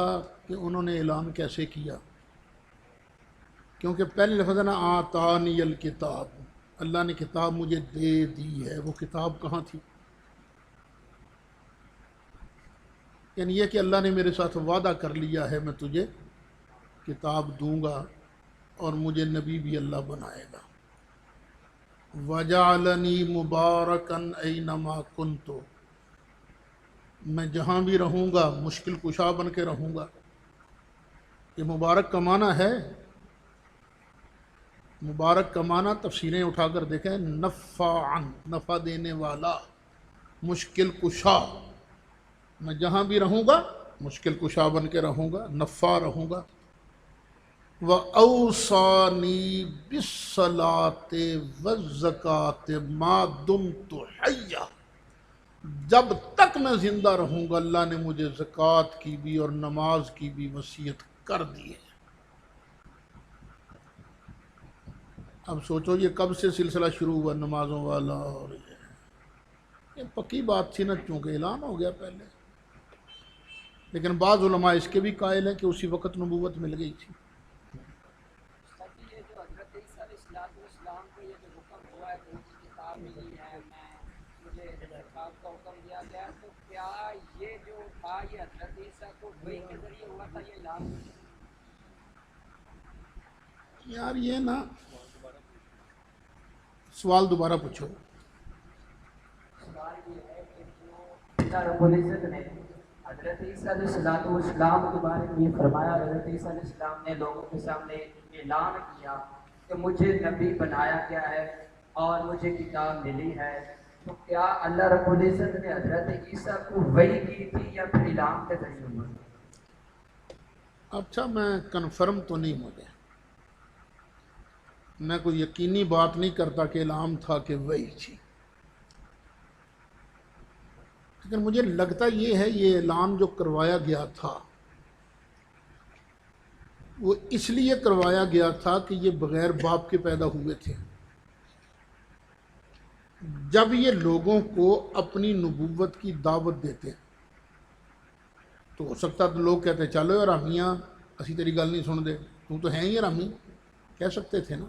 کہ انہوں نے اعلان کیسے کیا، کیونکہ پہلے لفظ ہے نا آتانی الکتاب، اللہ نے کتاب مجھے دے دی ہے، وہ کتاب کہاں تھی؟ یعنی یہ کہ اللہ نے میرے ساتھ وعدہ کر لیا ہے میں تجھے کتاب دوں گا اور مجھے نبی بھی اللہ بنائے گا۔ وَجَعَلَنِي مُبَارَكًا أَيْنَمَا كُنْتُ، میں جہاں بھی رہوں گا مشکل کشا بن کے رہوں گا۔ یہ مبارک کا معنی ہے، مبارک کا معنی تفسیریں اٹھا کر دیکھیں، نفعاً، نفع دینے والا، مشکل کشا، میں جہاں بھی رہوں گا مشکل کشا بن کے رہوں گا، نفع رہوں گا۔ وَأَوْصَانِي بِالصَّلَاةِ وَالزَّكَاةِ مَا دُمْتُ حَيًّا، جب تک میں زندہ رہوں گا اللہ نے مجھے زکوٰۃ کی بھی اور نماز کی بھی وصیت کر دی ہے۔ اب سوچو یہ کب سے سلسلہ شروع ہوا نمازوں والا، اور یہ پکی بات تھی نا، چونکہ اعلان ہو گیا پہلے، لیکن بعض علماء اس کے بھی قائل ہیں کہ اسی وقت نبوت مل گئی تھی۔ تاکہ یہ جو حضرت عیسیٰ علیہ السلام کو یہ جو حکم ہوا ہے کہ ان کی کتاب ملی ہے، مجھے زکوٰۃ کا حکم دیا گیا ہے، تو کیا یہ جو تھا یہ حضرت عیسیٰ کو وحی کے ذریعے ہوا تھا، یہ اعلان؟ یار یہ نا سوال دوبارہ پوچھو۔ سوال یہ ہے کہ جو اللہ رب العزت نے حضرت عیسیٰ علیہ السلام کے بارے میں یہ فرمایا، حضرت عیسیٰ علیہ السلام نے لوگوں کے سامنے اعلان کیا کہ مجھے نبی بنایا گیا ہے اور مجھے کتاب ملی ہے، تو کیا اللہ رب العزت نے حضرت عیسیٰ کو وحی کی تھی یا پھر اعلان کے ذریعے ہوا؟ اچھا میں کنفرم تو نہیں مجھے، میں کوئی یقینی بات نہیں کرتا کہ اعلان تھا کہ وہی تھی، لیکن مجھے لگتا یہ ہے یہ اعلان جو کروایا گیا تھا وہ اس لیے کروایا گیا تھا کہ یہ بغیر باپ کے پیدا ہوئے تھے۔ جب یہ لوگوں کو اپنی نبوت کی دعوت دیتے تو ہو سکتا تو لوگ کہتے چلو حرامیاں اسی تیری گل نہیں سن دے، تو ہیں ہی حرامی، کہہ سکتے تھے نا۔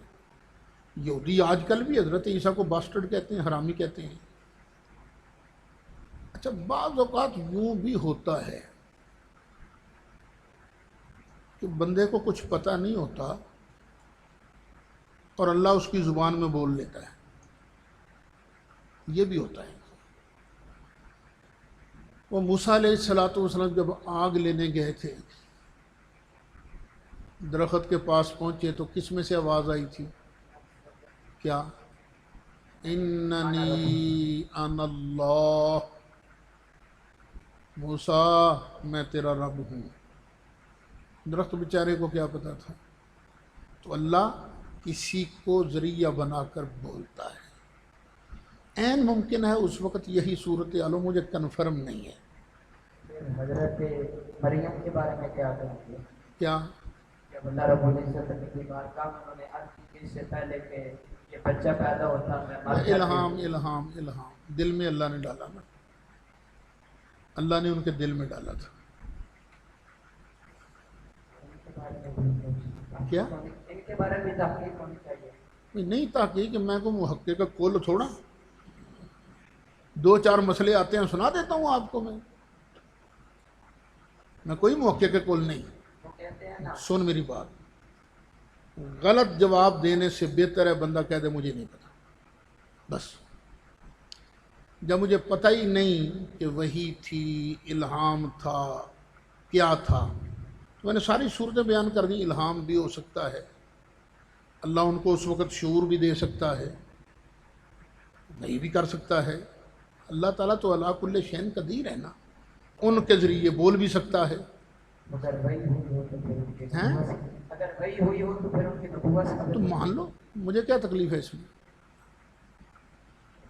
یہودی آج کل بھی حضرت عیسیٰ کو باسٹرڈ کہتے ہیں، حرامی کہتے ہیں۔ اچھا بعض اوقات یوں بھی ہوتا ہے کہ بندے کو کچھ پتہ نہیں ہوتا اور اللہ اس کی زبان میں بول لیتا ہے، یہ بھی ہوتا ہے۔ وہ موسیٰ علیہ السلام جب آگ لینے گئے تھے، درخت کے پاس پہنچے تو کس میں سے آواز آئی تھی؟ کیا؟ اننی انا اللہ، موسیٰ میں تیرا رب ہوں۔ درخت بیچارے کو کیا پتا تھا؟ تو اللہ کسی کو ذریعہ بنا کر بولتا ہے۔ عین ممکن ہے اس وقت یہی صورتحال ہو، مجھے کنفرم نہیں ہے۔ حضرت مریم کے بارے میں کیا کہیں گے؟ کیا؟ جب اللہ رب العزت کی بارگاہ میں انہوں نے عرض کی اس سے پہلے کہ یہ بچہ پیدا ہوتا ہے، الہام دل میں اللہ نے ڈالا نا، اللہ نے ان کے دل میں ڈالا تھا۔ کیا؟ ان کے بارے میں تحقیق ہونی چاہیے۔ نہیں تحقیق، میں کو محقق کا کل تھوڑا، 2-4 مسئلے آتے ہیں سنا دیتا ہوں آپ کو، میں کوئی محقق کا کل نہیں۔ وہ کہتے ہیں نا، سن میری بات، غلط جواب دینے سے بہتر ہے بندہ کہہ دے مجھے نہیں پتا۔ بس جب مجھے پتہ ہی نہیں کہ وہی تھی، الہام تھا، کیا تھا، تو میں نے ساری صورتیں بیان کر دی۔ الہام بھی ہو سکتا ہے، اللہ ان کو اس وقت شعور بھی دے سکتا ہے، نہیں بھی کر سکتا ہے۔ اللہ تعالیٰ تو علی کل شیء قدیر ہے نا، ان کے ذریعے بول بھی سکتا ہے۔ اگر وہی ہوئی ہو تو پھر ان کی ہیں؟ نبوت، اگر وہی ہوئی ہو تو پھر ان کی نبوت سے تو مان لو، مجھے کیا تکلیف ہے اس میں؟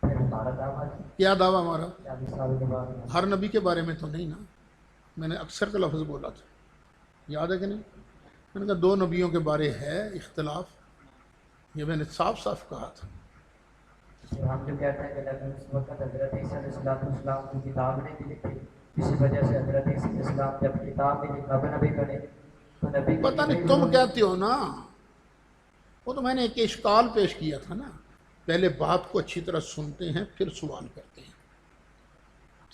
پھر ہمارا دعویٰ کیا دعویٰ ہمارا؟ 40 سال کے بعد ہر نبی کے بارے میں تو نہیں نا، میں نے اکثر کا لفظ بولا تھا، یاد ہے کہ نہیں؟ میں نے کہا 2 نبیوں کے بارے ہے اختلاف، یہ میں نے صاف صاف کہا تھا۔ تو ہم جو کہتے ہیں کہ لیکن اس وقت حضرت عیسیٰ علیہ السلام کی کتاب نہیں بھی لکھی، اسی وجہ سے حضرت عیسیٰ علیہ السلام جب کتاب نہیں لکھا تو نبی بنے، تو نبی کی پتہ نہیں تم کہتے ہو نا، وہ تو میں نے ایک اشکال پیش کیا تھا نا، پہلے بات کو اچھی طرح سنتے ہیں پھر سوال کرتے ہیں،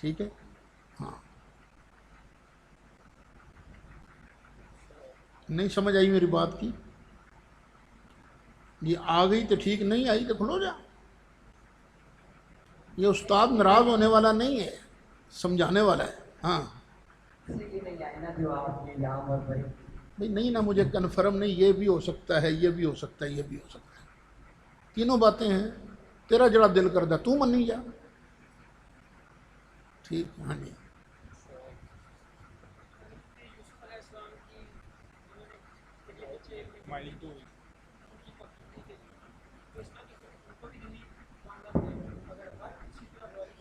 ٹھیک ہے؟ ہاں، نہیں سمجھ آئی میری بات کی؟ یہ آ گئی تو ٹھیک، نہیں آئی تو کھلو جا۔ یہ استاد ناراض ہونے والا نہیں ہے، سمجھانے والا ہے۔ ہاں کسی کی نہیں آئی نا جو آپ یہ یام اور بھائی بھائی، نہیں نا مجھے کنفرم نہیں، یہ بھی ہو سکتا ہے، یہ بھی ہو سکتا ہے، یہ بھی ہو سکتا ہے، تینوں باتیں ہیں، تیرا جڑا دل کردہ تو منی جا، ٹھیک؟ ہاں جی، یوسف علیہ السلام کی انہوں نے یہ بچے مائلنگ تو ہوئی ان کی پکڑی نہیں گئی، تو اس طرح کی ان کو بھی یہی معاملہ ہے، اگر ہر کسی طرح والے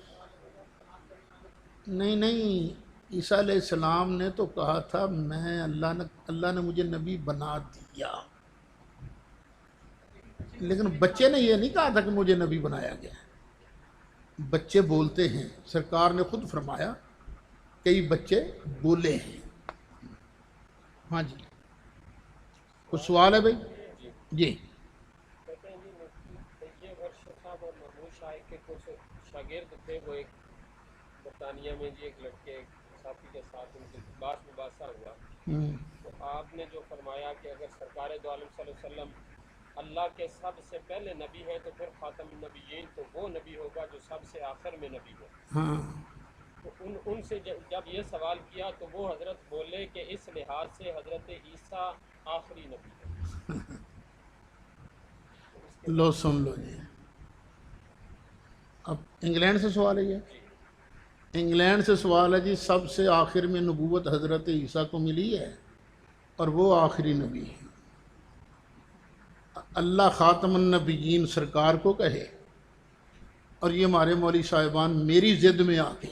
کلام کرنا نہیں نہیں، عیسیٰ علیہ السلام نے تو کہا تھا میں اللہ نے مجھے نبی بنا دیا، لیکن بچے نے یہ نہیں کہا تھا کہ مجھے نبی بنایا گیا۔ بچے بولتے ہیں، سرکار نے خود فرمایا کئی بچے بولے ہیں۔ ہاں جی، کچھ سوال ہے بھائی؟ جی، کہتے ہیں جی مفتی طیب ارشد صاحب اور محمود شاہ کے کچھ شاگرد تھے، وہ ایک برطانیہ میں جی ایک لڑکے ساتھی کے ساتھ ان کی باس مباحثہ ہوا، تو آپ نے جو فرمایا کہ اگر سرکار دو عالم صلی اللہ علیہ وسلم اللہ کے سب سے پہلے نبی ہے تو پھر خاتم النبیین تو وہ نبی ہوگا جو سب سے آخر میں نبی ہو۔ ہاں، تو ان سے جب یہ سوال کیا تو وہ حضرت بولے کہ اس لحاظ سے حضرت عیسیٰ آخری نبی ہے۔ لو سن لو جی، اب انگلینڈ سے سوال ہے یہ، انگلینڈ سے سوال ہے جی، سب سے آخر میں نبوت حضرت عیسیٰ کو ملی ہے اور وہ آخری نبی ہے۔ اللہ خاتم النبیین سرکار کو کہے اور یہ ہمارے مولوی صاحبان میری ضد میں آ کے،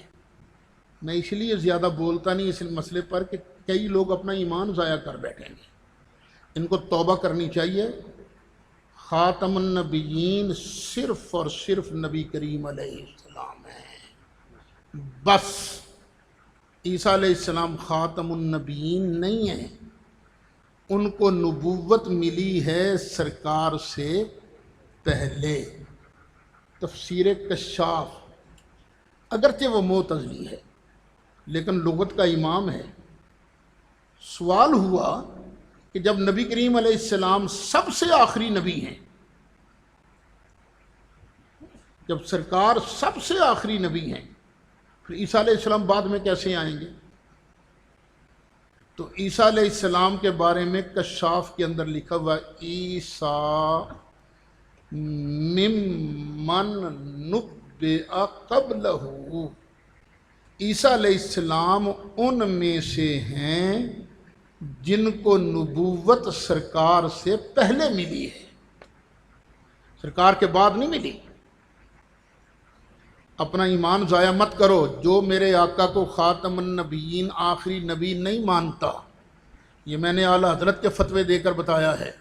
میں اس لیے زیادہ بولتا نہیں اس مسئلے پر کہ کئی لوگ اپنا ایمان ضائع کر بیٹھیں گے، ان کو توبہ کرنی چاہیے۔ خاتم النبیین صرف اور صرف نبی کریم علیہ السلام ہے، بس۔ عیسیٰ علیہ السلام خاتم النبیین نہیں ہیں، ان کو نبوت ملی ہے سرکار سے پہلے۔ تفسیر کشاف، اگرچہ وہ معتزلی ہے لیکن لغت کا امام ہے۔ سوال ہوا کہ جب نبی کریم علیہ السلام سب سے آخری نبی ہیں، جب سرکار سب سے آخری نبی ہیں، پھر عیسیٰ علیہ السلام بعد میں کیسے آئیں گے؟ تو عیسیٰ علیہ السلام کے بارے میں کشاف کے اندر لکھا ہوا عیسیٰ ممن نبئ قبلہ، عیسیٰ علیہ السلام ان میں سے ہیں جن کو نبوت سرکار سے پہلے ملی ہے، سرکار کے بعد نہیں ملی۔ اپنا ایمان ضائع مت کرو، جو میرے آقا کو خاتم النبیین آخری نبی نہیں مانتا، یہ میں نے اعلیٰ حضرت کے فتوے دے کر بتایا ہے،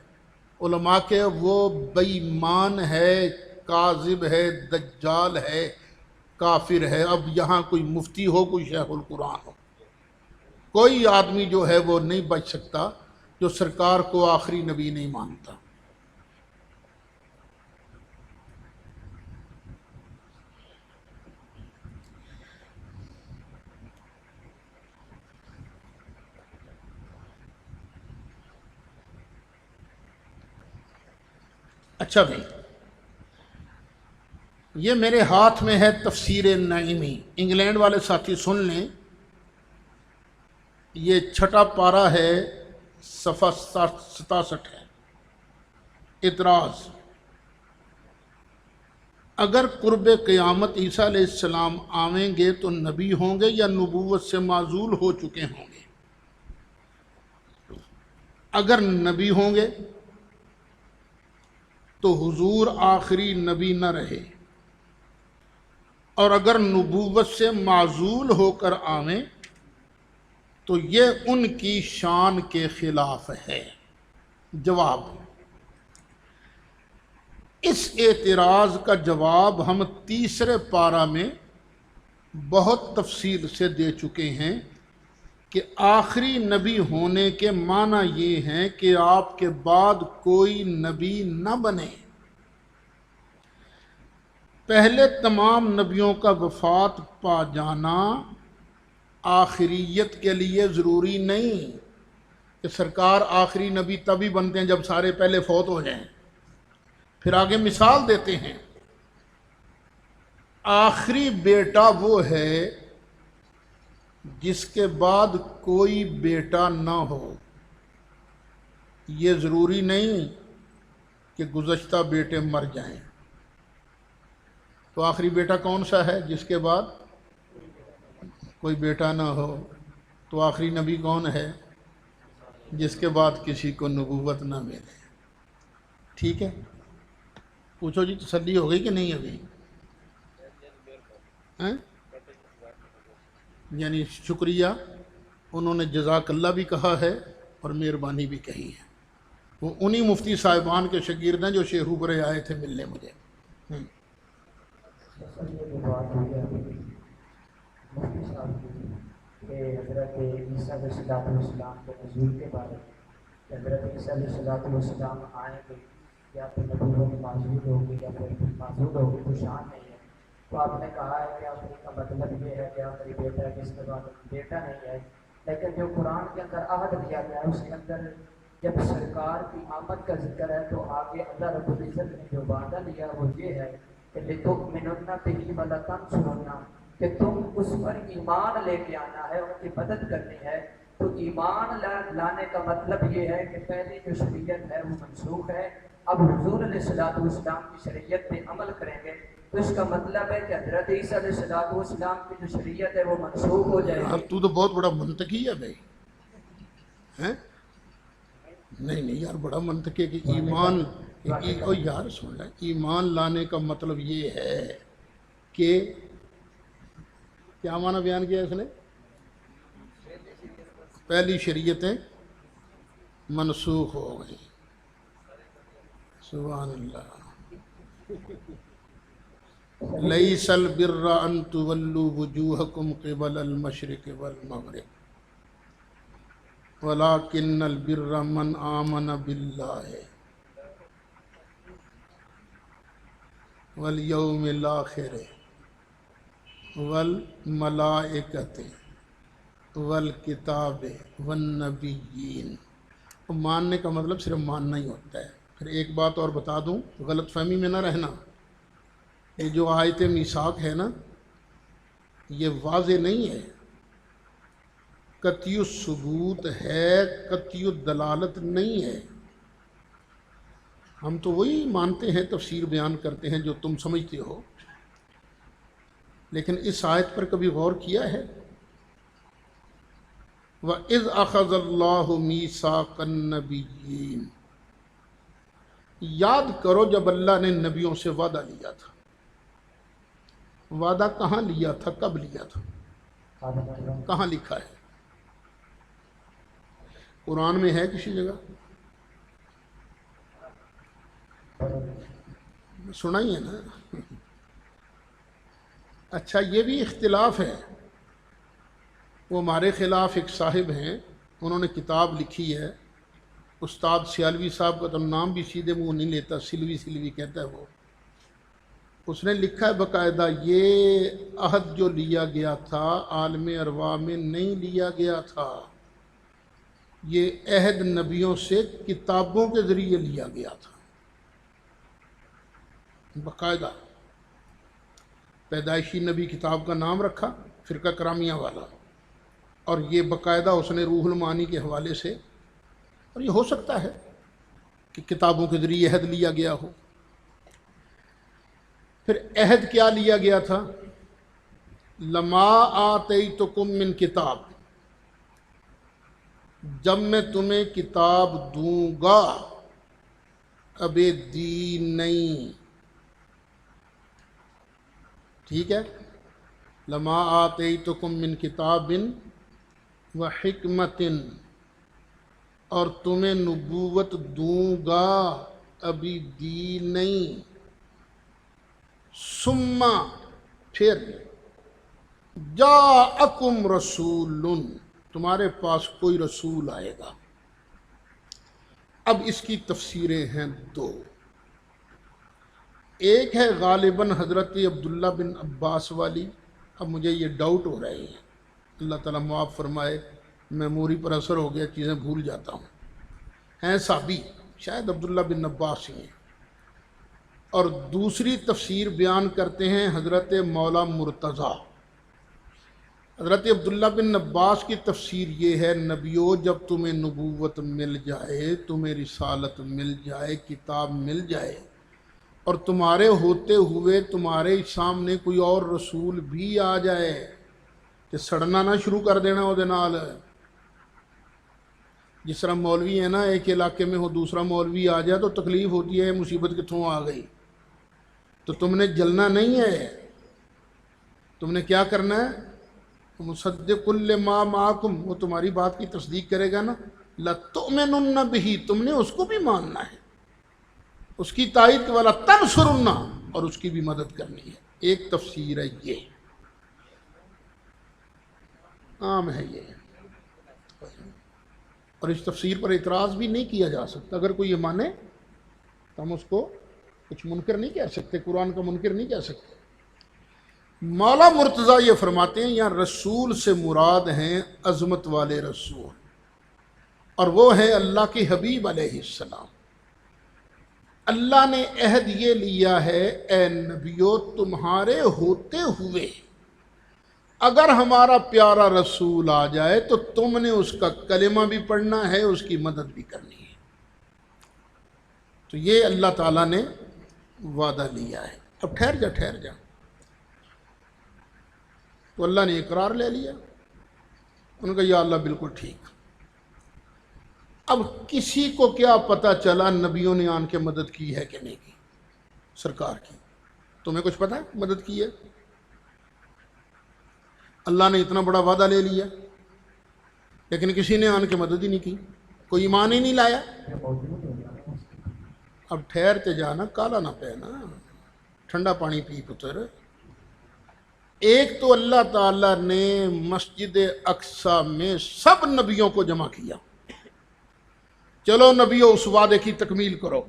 علماء کے، وہ بے ایمان ہے، کاذب ہے، دجال ہے، کافر ہے۔ اب یہاں کوئی مفتی ہو، کوئی شیخ القرآن ہو، کوئی آدمی جو ہے وہ نہیں بچ سکتا جو سرکار کو آخری نبی نہیں مانتا۔ اچھا بھائی، یہ میرے ہاتھ میں ہے تفسیر نعیمی، انگلینڈ والے ساتھی سن لیں، یہ 6واں پارہ ہے، صفحہ 67 ہے۔ اعتراض، اگر قرب قیامت عیسیٰ علیہ السلام آئیں گے تو نبی ہوں گے یا نبوت سے معزول ہو چکے ہوں گے؟ اگر نبی ہوں گے تو حضور آخری نبی نہ رہے، اور اگر نبوت سے معزول ہو کر آئیں تو یہ ان کی شان کے خلاف ہے۔ جواب، اس اعتراض کا جواب ہم تیسرے پارہ میں بہت تفصیل سے دے چکے ہیں کہ آخری نبی ہونے کے معنی یہ ہیں کہ آپ کے بعد کوئی نبی نہ بنے۔ پہلے تمام نبیوں کا وفات پا جانا آخریت کے لیے ضروری نہیں کہ سرکار آخری نبی تبھی بنتے ہیں جب سارے پہلے فوت ہو جائیں۔ پھر آگے مثال دیتے ہیں، آخری بیٹا وہ ہے جس کے بعد کوئی بیٹا نہ ہو۔ یہ ضروری نہیں کہ گزشتہ بیٹے مر جائیں۔ تو آخری بیٹا کون سا ہے جس کے بعد کوئی بیٹا نہ ہو؟ تو آخری نبی کون ہے؟ جس کے بعد کسی کو نبوت نہ ملے۔ ٹھیک ہے، پوچھو جی، تسلی ہو گئی کہ نہیں ابھی؟ یعنی شکریہ، انہوں نے جزاک اللہ بھی کہا ہے اور مہربانی بھی کہی ہے۔ وہ انہی مفتی صاحبان کے شاگرد ہیں جو شیخو پورے آئے تھے ملنے مجھے۔ مفتی صاحب کہ حضرت عیسیٰ علیہ السلام کے نزول کے بارے میں کہ حضرت عیسیٰ علیہ السلام آئیں گے یا پھر نبوت معزول ہوگی یا پھر معزول ہوگی تو شان نہیں ہے۔ تو آپ نے کہا ہے کہ آخری کا مطلب یہ ہے کہ آخری بیٹا ہے جس کے بعد بیٹا نہیں ہے، لیکن جو قرآن کے اندر عہد دیا گیا ہے اس کے اندر جب سرکار کی آمد کا ذکر ہے تو آگے اللہ رب العزت نے جو وعدہ لیا وہ یہ ہے کہ لِتُؤْمِنُنَّ بِهِ وَلَتَنْصُرُنَّهُ، کہ تم اس پر ایمان لے کے آنا ہے، ان کی مدد کرنی ہے۔ تو ایمان لانے کا مطلب یہ ہے کہ پہلی جو شریعت ہے وہ منسوخ ہے، اب حضور علیہ السلام کی شریعت پہ عمل کریں گے، تو اس کا مطلب ہے کہ حضرت عیسیٰ علیہ السلام کی جو شریعت ہے وہ منسوخ ہو جائے گی۔ تو بہت بڑا منطقی ہے بھائی، ہیں؟ نہیں یار، بڑا منطقی ہے کہ ایمان، او یار سن لیں، ایمان لانے کا مطلب یہ ہے کہ کیا معنی بیان کیا اس نے؟ پہلی شریعتیں منسوخ ہو گئی۔ سبحان اللہ۔ لیس البر ان تولوا وجوہکم قبل المشرق والمغرب ولکن البر من آمن باللہ والیوم الآخر والملائکۃ والکتاب والنبیین۔ ماننے کا مطلب صرف ماننا ہی ہوتا ہے۔ پھر ایک بات اور بتا دوں، غلط فہمی میں نہ رہنا، یہ جو آیت میثاق ہے نا، یہ واضح نہیں ہے، قطعی الثبوت ہے، قطعی الدلالت نہیں ہے۔ ہم تو وہی مانتے ہیں، تفسیر بیان کرتے ہیں جو تم سمجھتے ہو، لیکن اس آیت پر کبھی غور کیا ہے؟ وَإِذْ أَخَذَ اللَّهُ مِيثَاقَ النَّبِيِّينَ، یاد کرو جب اللہ نے نبیوں سے وعدہ لیا تھا۔ وعدہ کہاں لیا تھا، کب لیا تھا، کہاں لکھا ہے؟ قرآن میں ہے کسی جگہ؟ سنا ہی ہے نا؟ اچھا، یہ بھی اختلاف ہے۔ وہ ہمارے خلاف ایک صاحب ہیں، انہوں نے کتاب لکھی ہے، استاد سیالوی صاحب کا تو نام بھی سیدھے منہ نہیں لیتا، سلوی کہتا ہے وہ۔ اس نے لکھا ہے باقاعدہ، یہ عہد جو لیا گیا تھا عالم ارواح میں نہیں لیا گیا تھا، یہ عہد نبیوں سے کتابوں کے ذریعے لیا گیا تھا، باقاعدہ پیدائشی نبی کتاب کا نام رکھا، فرقہ کرامیہ والا، اور یہ باقاعدہ اس نے روح المعانی کے حوالے سے، اور یہ ہو سکتا ہے کہ کتابوں کے ذریعے عہد لیا گیا ہو۔ پھر عہد کیا لیا گیا تھا؟ لما آتیتکم من کتاب، جب میں تمہیں کتاب دوں گا، اب دی نہیں، ٹھیک ہے، لما آتیتکم من کتاب و حکمت، اور تمہیں نبوت دوں گا، ابھی دی نہیں، ثم پھر جاءکم رسول، تمہارے پاس کوئی رسول آئے گا۔ اب اس کی تفسیریں ہیں دو، ایک ہے غالباً حضرت عبداللہ بن عباس والی، اب مجھے یہ ڈاؤٹ ہو رہے ہیں، اللہ تعالیٰ معاف فرمائے، میموری پر اثر ہو گیا، چیزیں بھول جاتا ہوں، ہیں صحابی، شاید عبداللہ بن عباس ہی ہیں۔ اور دوسری تفسیر بیان کرتے ہیں حضرت مولا مرتضیٰ۔ حضرت عبداللہ بن عباس کی تفسیر یہ ہے، نبیو جب تمہیں نبوت مل جائے، تمہیں رسالت مل جائے، کتاب مل جائے، اور تمہارے ہوتے ہوئے تمہارے سامنے کوئی اور رسول بھی آ جائے، کہ سڑنا نہ شروع کر دینا وہ نال۔ جس طرح مولوی ہے نا، ایک علاقے میں ہو دوسرا مولوی آ جائے تو تکلیف ہوتی ہے، مصیبت کتوں آ گئی، تو تم نے جلنا نہیں ہے، تم نے کیا کرنا ہے؟ مصدق لما معکم، وہ تمہاری بات کی تصدیق کرے گا نا، لتؤمنن بہ، تم نے اس کو بھی ماننا ہے، اس کی تائید والا تنصرن، اور اس کی بھی مدد کرنی ہے۔ ایک تفسیر ہے یہ، عام ہے یہ، اور اس تفسیر پر اعتراض بھی نہیں کیا جا سکتا۔ اگر کوئی یہ مانے تو ہم اس کو کچھ منکر نہیں کہہ سکتے، قرآن کا منکر نہیں کہہ سکتے۔ مولا مرتضیٰ یہ فرماتے ہیں، یہاں رسول سے مراد ہیں عظمت والے رسول، اور وہ ہے اللہ کے حبیب علیہ السلام۔ اللہ نے عہد یہ لیا ہے، اے نبیو تمہارے ہوتے ہوئے اگر ہمارا پیارا رسول آ جائے تو تم نے اس کا کلمہ بھی پڑھنا ہے، اس کی مدد بھی کرنی ہے۔ تو یہ اللہ تعالیٰ نے وعدہ لیا ہے۔ اب ٹھہر جا، تو اللہ نے اقرار لے لیا، ان کا یا اللہ بالکل ٹھیک۔ اب کسی کو کیا پتا چلا نبیوں نے آن کے مدد کی ہے کہ نہیں کی؟ سرکار کی، تمہیں کچھ پتا ہے مدد کی ہے؟ اللہ نے اتنا بڑا وعدہ لے لیا لیکن کسی نے آن کے مدد ہی نہیں کی، کوئی ایمان ہی نہیں لایا۔ اب ٹھہرتے جانا، کالا نہ پہنا، ٹھنڈا پانی پی پتر۔ ایک تو اللہ تعالیٰ نے مسجد اقصیٰ میں سب نبیوں کو جمع کیا، چلو نبیوں اس وعدے کی تکمیل کرو،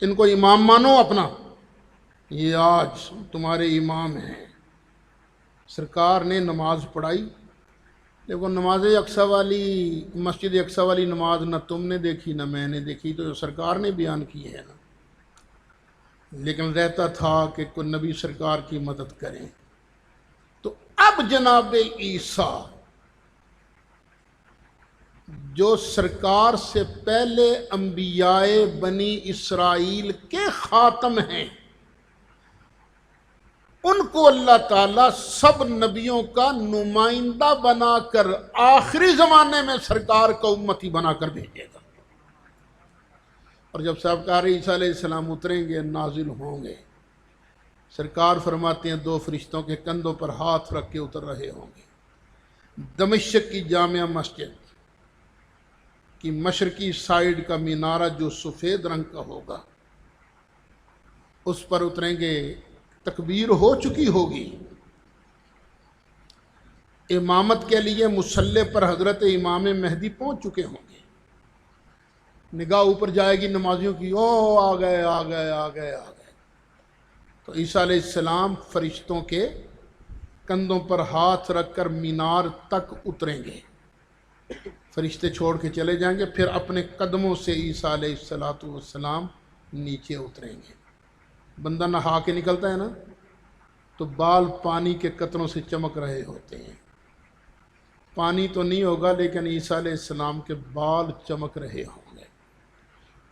ان کو امام مانو اپنا، یہ آج تمہارے امام ہیں۔ سرکار نے نماز پڑھائی، لیکن نماز اقصیٰ والی، مسجد اقصیٰ والی نماز نہ تم نے دیکھی نہ میں نے دیکھی، تو سرکار نے بیان کی ہے نا، لیکن رہتا تھا کہ کوئی نبی سرکار کی مدد کریں۔ تو اب جناب عیسیٰ جو سرکار سے پہلے انبیاء بنی اسرائیل کے خاتم ہیں، ان کو اللہ تعالیٰ سب نبیوں کا نمائندہ بنا کر آخری زمانے میں سرکار کا امتی بنا کر بھیجے گا۔ اور جب سرکار عیسیٰ علیہ السلام اتریں گے، نازل ہوں گے، سرکار فرماتے ہیں دو فرشتوں کے کندھوں پر ہاتھ رکھ کے اتر رہے ہوں گے۔ دمشق کی جامع مسجد کی مشرقی سائیڈ کا مینارہ جو سفید رنگ کا ہوگا، اس پر اتریں گے، تکبیر ہو چکی ہوگی، امامت کے لیے مصلی پر حضرت امام مہدی پہنچ چکے ہوں گے، نگاہ اوپر جائے گی نمازیوں کی، او آ گئے آ گئے آ گئے آ گئے، تو عیسیٰ علیہ السلام فرشتوں کے کندھوں پر ہاتھ رکھ کر مینار تک اتریں گے، فرشتے چھوڑ کے چلے جائیں گے، پھر اپنے قدموں سے عیسیٰ علیہ السلام نیچے اتریں گے۔ بندہ نہا کے نکلتا ہے نا تو بال پانی کے قطروں سے چمک رہے ہوتے ہیں، پانی تو نہیں ہوگا لیکن عیسیٰ علیہ السلام کے بال چمک رہے ہوں گے۔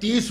30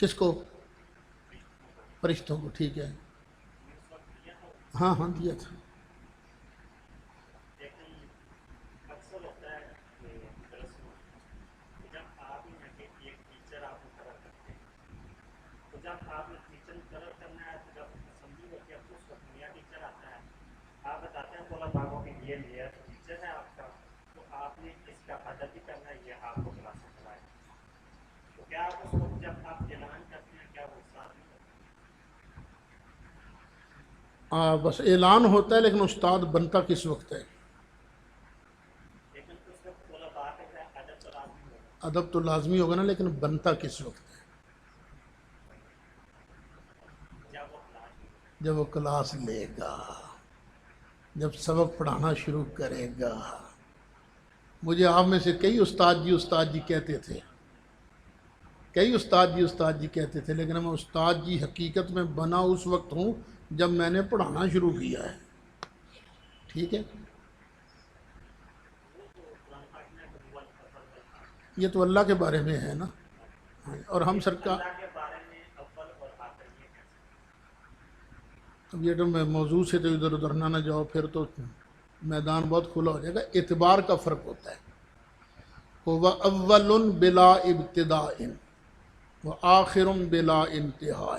کس کو؟ فرشتوں کو، ٹھیک ہے، ہاں ہاں دیا تھا۔ لیکن اکثر ہوتا ہے کہ درس میں جب آپ نے ایک ٹیچر آپ مقرر کرتے ہیں، تو جب آپ نے ٹیچر مقرر کرنا ہے تو جب اسمبلی ہوتی ہے تو اس وقت نیا ٹیچر آتا ہے، آپ بتاتے ہیں طلباء کو کہ یہ نیا ٹیچر ہے آپ کا، تو آپ نے اس کا ادب بھی کرنا ہے، یہ آپ کو کلاس چلائے، تو کیا آپ اس وقت جب آپ اعلان کرتے ہیں کیا وہ ساتھ نہیں کرتے؟ بس اعلان ہوتا ہے، لیکن استاد بنتا کس وقت ہے؟ لیکن اس وقت طلباء کا ادب تو لازمی ہوگا ادب تو لازمی ہوگا نا، لیکن بنتا کس وقت ہے؟ جب وہ کلاس میں ہوگا۔ جب وہ کلاس لے گا، جب سبق پڑھانا شروع کرے گا۔ مجھے آپ میں سے کئی استاد جی کہتے تھے، کئی استاد جی کہتے تھے، لیکن میں استاد جی حقیقت میں بنا اس وقت ہوں جب میں نے پڑھانا شروع کیا ہے، ٹھیک ہے؟ وہ تو قرآن پاک میں اول اول والآخر، یہ تو اللہ کے بارے میں ہے نا، اور ہم سرکار، اللہ کے بارے میں اول اور آخر یہ کیسے؟ اب یہ تو میں موضوع سے تو ادھر ادھر نہ جاؤ، پھر تو میدان بہت کھلا ہو جائے گا۔ اعتبار کا فرق ہوتا ہے، وہ اول بلا ابتداء و آخر بلا انتہاء۔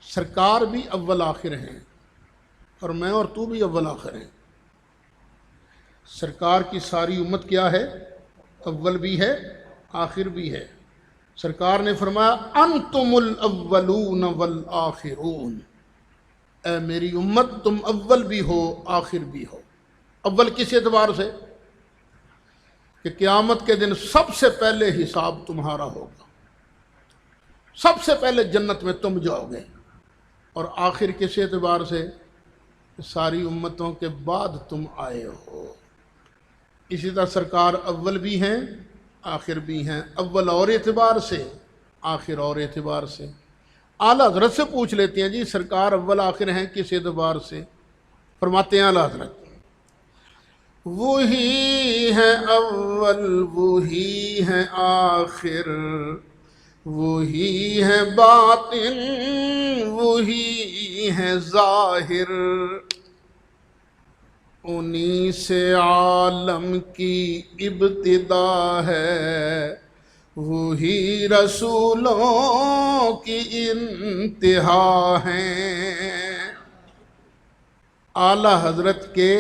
سرکار بھی اول آخر ہیں، اور میں اور تو بھی اول آخر ہیں۔ سرکار کی ساری امت کیا ہے؟ اول بھی ہے، آخر بھی ہے۔ سرکار نے فرمایا انتم الاولون والآخرون، اے میری امت تم اول بھی ہو آخر بھی ہو۔ اول کس اعتبار سے؟ کہ قیامت کے دن سب سے پہلے حساب تمہارا ہوگا، سب سے پہلے جنت میں تم جاؤ گے۔ اور آخر کس اعتبار سے؟ کہ ساری امتوں کے بعد تم آئے ہو۔ اسی طرح سرکار اول بھی ہیں، آخر بھی ہیں، اول اور اعتبار سے، آخر اور اعتبار سے۔ اعلیٰ حضرت سے پوچھ لیتے ہیں جی سرکار اول آخر ہیں کس اعتبار سے؟ فرماتے ہیں اعلیٰ حضرت وہی ہے اول وہی ہے آخر، وہی ہے باطن وہی ہے ظاہر، انہی سے عالم کی ابتدا ہے، وہی رسولوں کی انتہا ہیں۔ اعلیٰ حضرت کے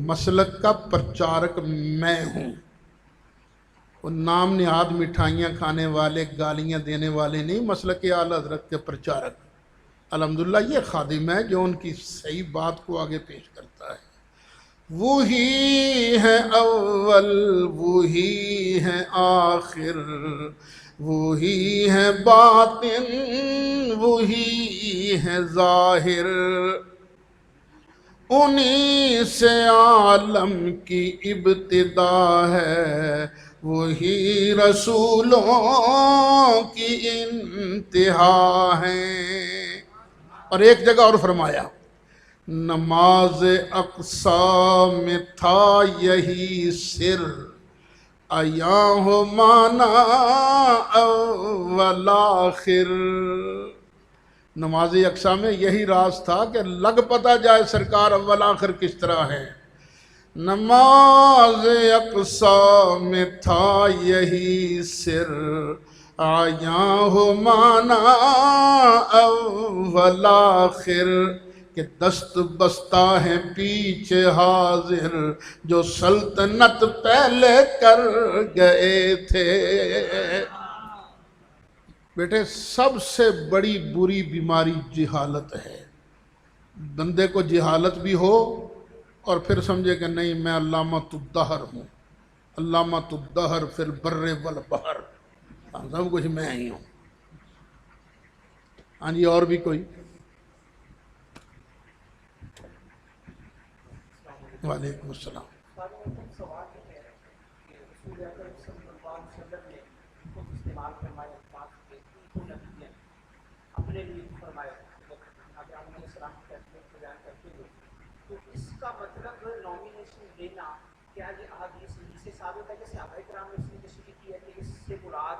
مسلک کا پرچارک میں ہوں، وہ نام نہاد مٹھائیاں کھانے والے، گالیاں دینے والے نہیں، مسلک اعلیٰ حضرت کے پرچارک۔ الحمدللہ یہ خادم ہے جو ان کی صحیح بات کو آگے پیش کرتا ہے۔ وہی ہے اول وہی ہے آخر، وہی ہے باطن وہی ہے ظاہر، انہی سے عالم کی ابتدا ہے، وہی رسولوں کی انتہا ہیں۔ اور ایک جگہ اور فرمایا نماز اقصیٰ میں تھا یہی سر، ایاں ہو مانا اول آخر۔ نماز اقصیٰ میں یہی راز تھا کہ لگ پتہ جائے سرکار اول آخر کس طرح ہے۔ نماز اقصیٰ میں تھا یہی سر، آیاں ہو مانا اول آخر، کہ دست بستہ ہے پیچھے حاضر، جو سلطنت پہلے کر گئے تھے۔ بیٹے سب سے بڑی بری بیماری جہالت ہے۔ بندے کو جہالت بھی ہو اور پھر سمجھے کہ نہیں میں علامۃ الدہر ہوں، علامۃ الدہر فی البر والبحر، سب کچھ میں ہی ہوں۔ ہاں جی اور بھی کوئی؟ وعلیکم السلام۔ سوال یہ ہے کہ رسول اکرم صلی اللہ علیہ وسلم نے خود استعمال فرمایا بات کے نبی اپنے لیے فرمایا جناب علیہ السلام کی تربیت کو بیان کرتے ہوئے، تو اس کا مطلب نامینیشن دینا کیا یہ احادیث سے ثابت ہے کہ صحابہ کرام نے اس نے تشریح کی ہے کہ اس سے مراد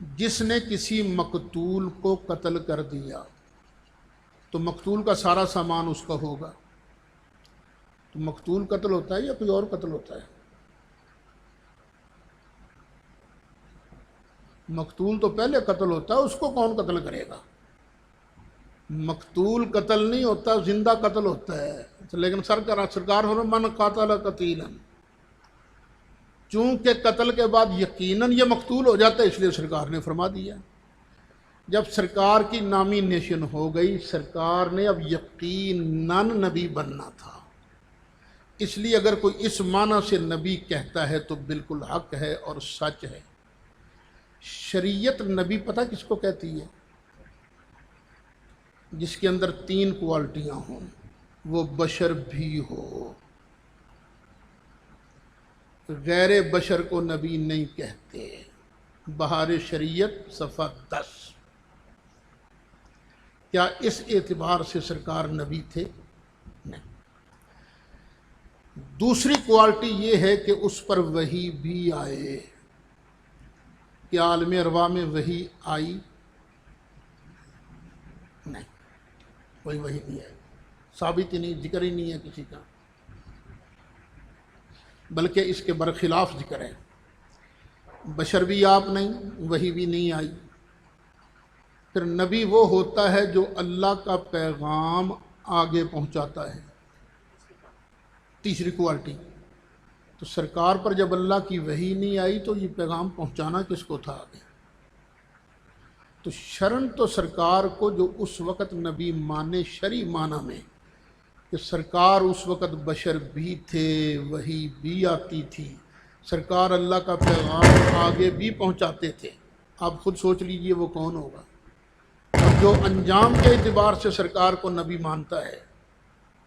جس نے کسی مقتول کو قتل کر دیا تو مقتول کا سارا سامان اس کا ہوگا. تو مقتول قتل ہوتا ہے یا کوئی اور قتل ہوتا ہے؟ مقتول تو پہلے قتل ہوتا ہے، اس کو کون قتل کرے گا؟ مقتول قتل نہیں ہوتا، زندہ قتل ہوتا ہے. لیکن سرکار من قاتل قتیلا، چونکہ قتل کے بعد یقیناً یہ مقتول ہو جاتا ہے، اس لیے سرکار نے فرما دیا. جب سرکار کی نامینیشن ہو گئی، سرکار نے اب یقیناً نبی بننا تھا. اس لیے اگر کوئی اس معنی سے نبی کہتا ہے تو بالکل حق ہے اور سچ ہے. شریعت نبی پتہ کس کو کہتی ہے؟ جس کے اندر 3 کوالٹیاں ہوں، وہ بشر بھی ہو. غیر بشر کو نبی نہیں کہتے. بہار شریعت صفحہ 10. کیا اس اعتبار سے سرکار نبی تھے؟ نہیں. دوسری کوالٹی یہ ہے کہ اس پر وحی بھی آئے. کہ عالم ارواح میں وحی آئی؟ نہیں، کوئی وحی نہیں ہے، ثابت ہی نہیں، ذکر ہی نہیں ہے کسی کا، بلکہ اس کے برخلاف ذکر ہے. بشر بھی آپ نہیں، وحی بھی نہیں آئی. پھر نبی وہ ہوتا ہے جو اللہ کا پیغام آگے پہنچاتا ہے. تیسری کوالٹی. تو سرکار پر جب اللہ کی وحی نہیں آئی تو یہ پیغام پہنچانا کس کو تھا آگے؟ تو شرن تو سرکار کو جو اس وقت نبی مانے شرعی معنی میں کہ سرکار اس وقت بشر بھی تھے، وحی بھی آتی تھی، سرکار اللہ کا پیغام آگے بھی پہنچاتے تھے. آپ خود سوچ لیجئے وہ کون ہوگا. اب جو انجام کے اعتبار سے سرکار کو نبی مانتا ہے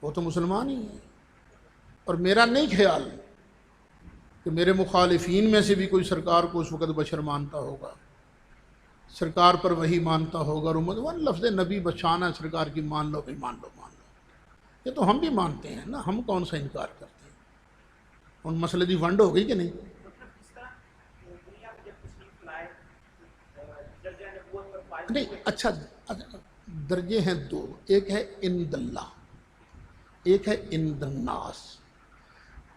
وہ تو مسلمان ہی ہے. اور میرا نہیں خیال کہ میرے مخالفین میں سے بھی کوئی سرکار کو اس وقت بشر مانتا ہوگا، سرکار پر وہی مانتا ہوگا. اور لفظ نبی بچانا ہے سرکار کی، مان لو بھائی، مان لو مان لو. یہ تو ہم بھی مانتے ہیں نا، ہم کون سا انکار کرتے ہیں. ان مسئلے دی ونڈ ہو گئی کہ نہیں؟ نہیں، اچھا درجے ہیں 2. ایک ہے عند اللہ، ایک ہے عند الناس.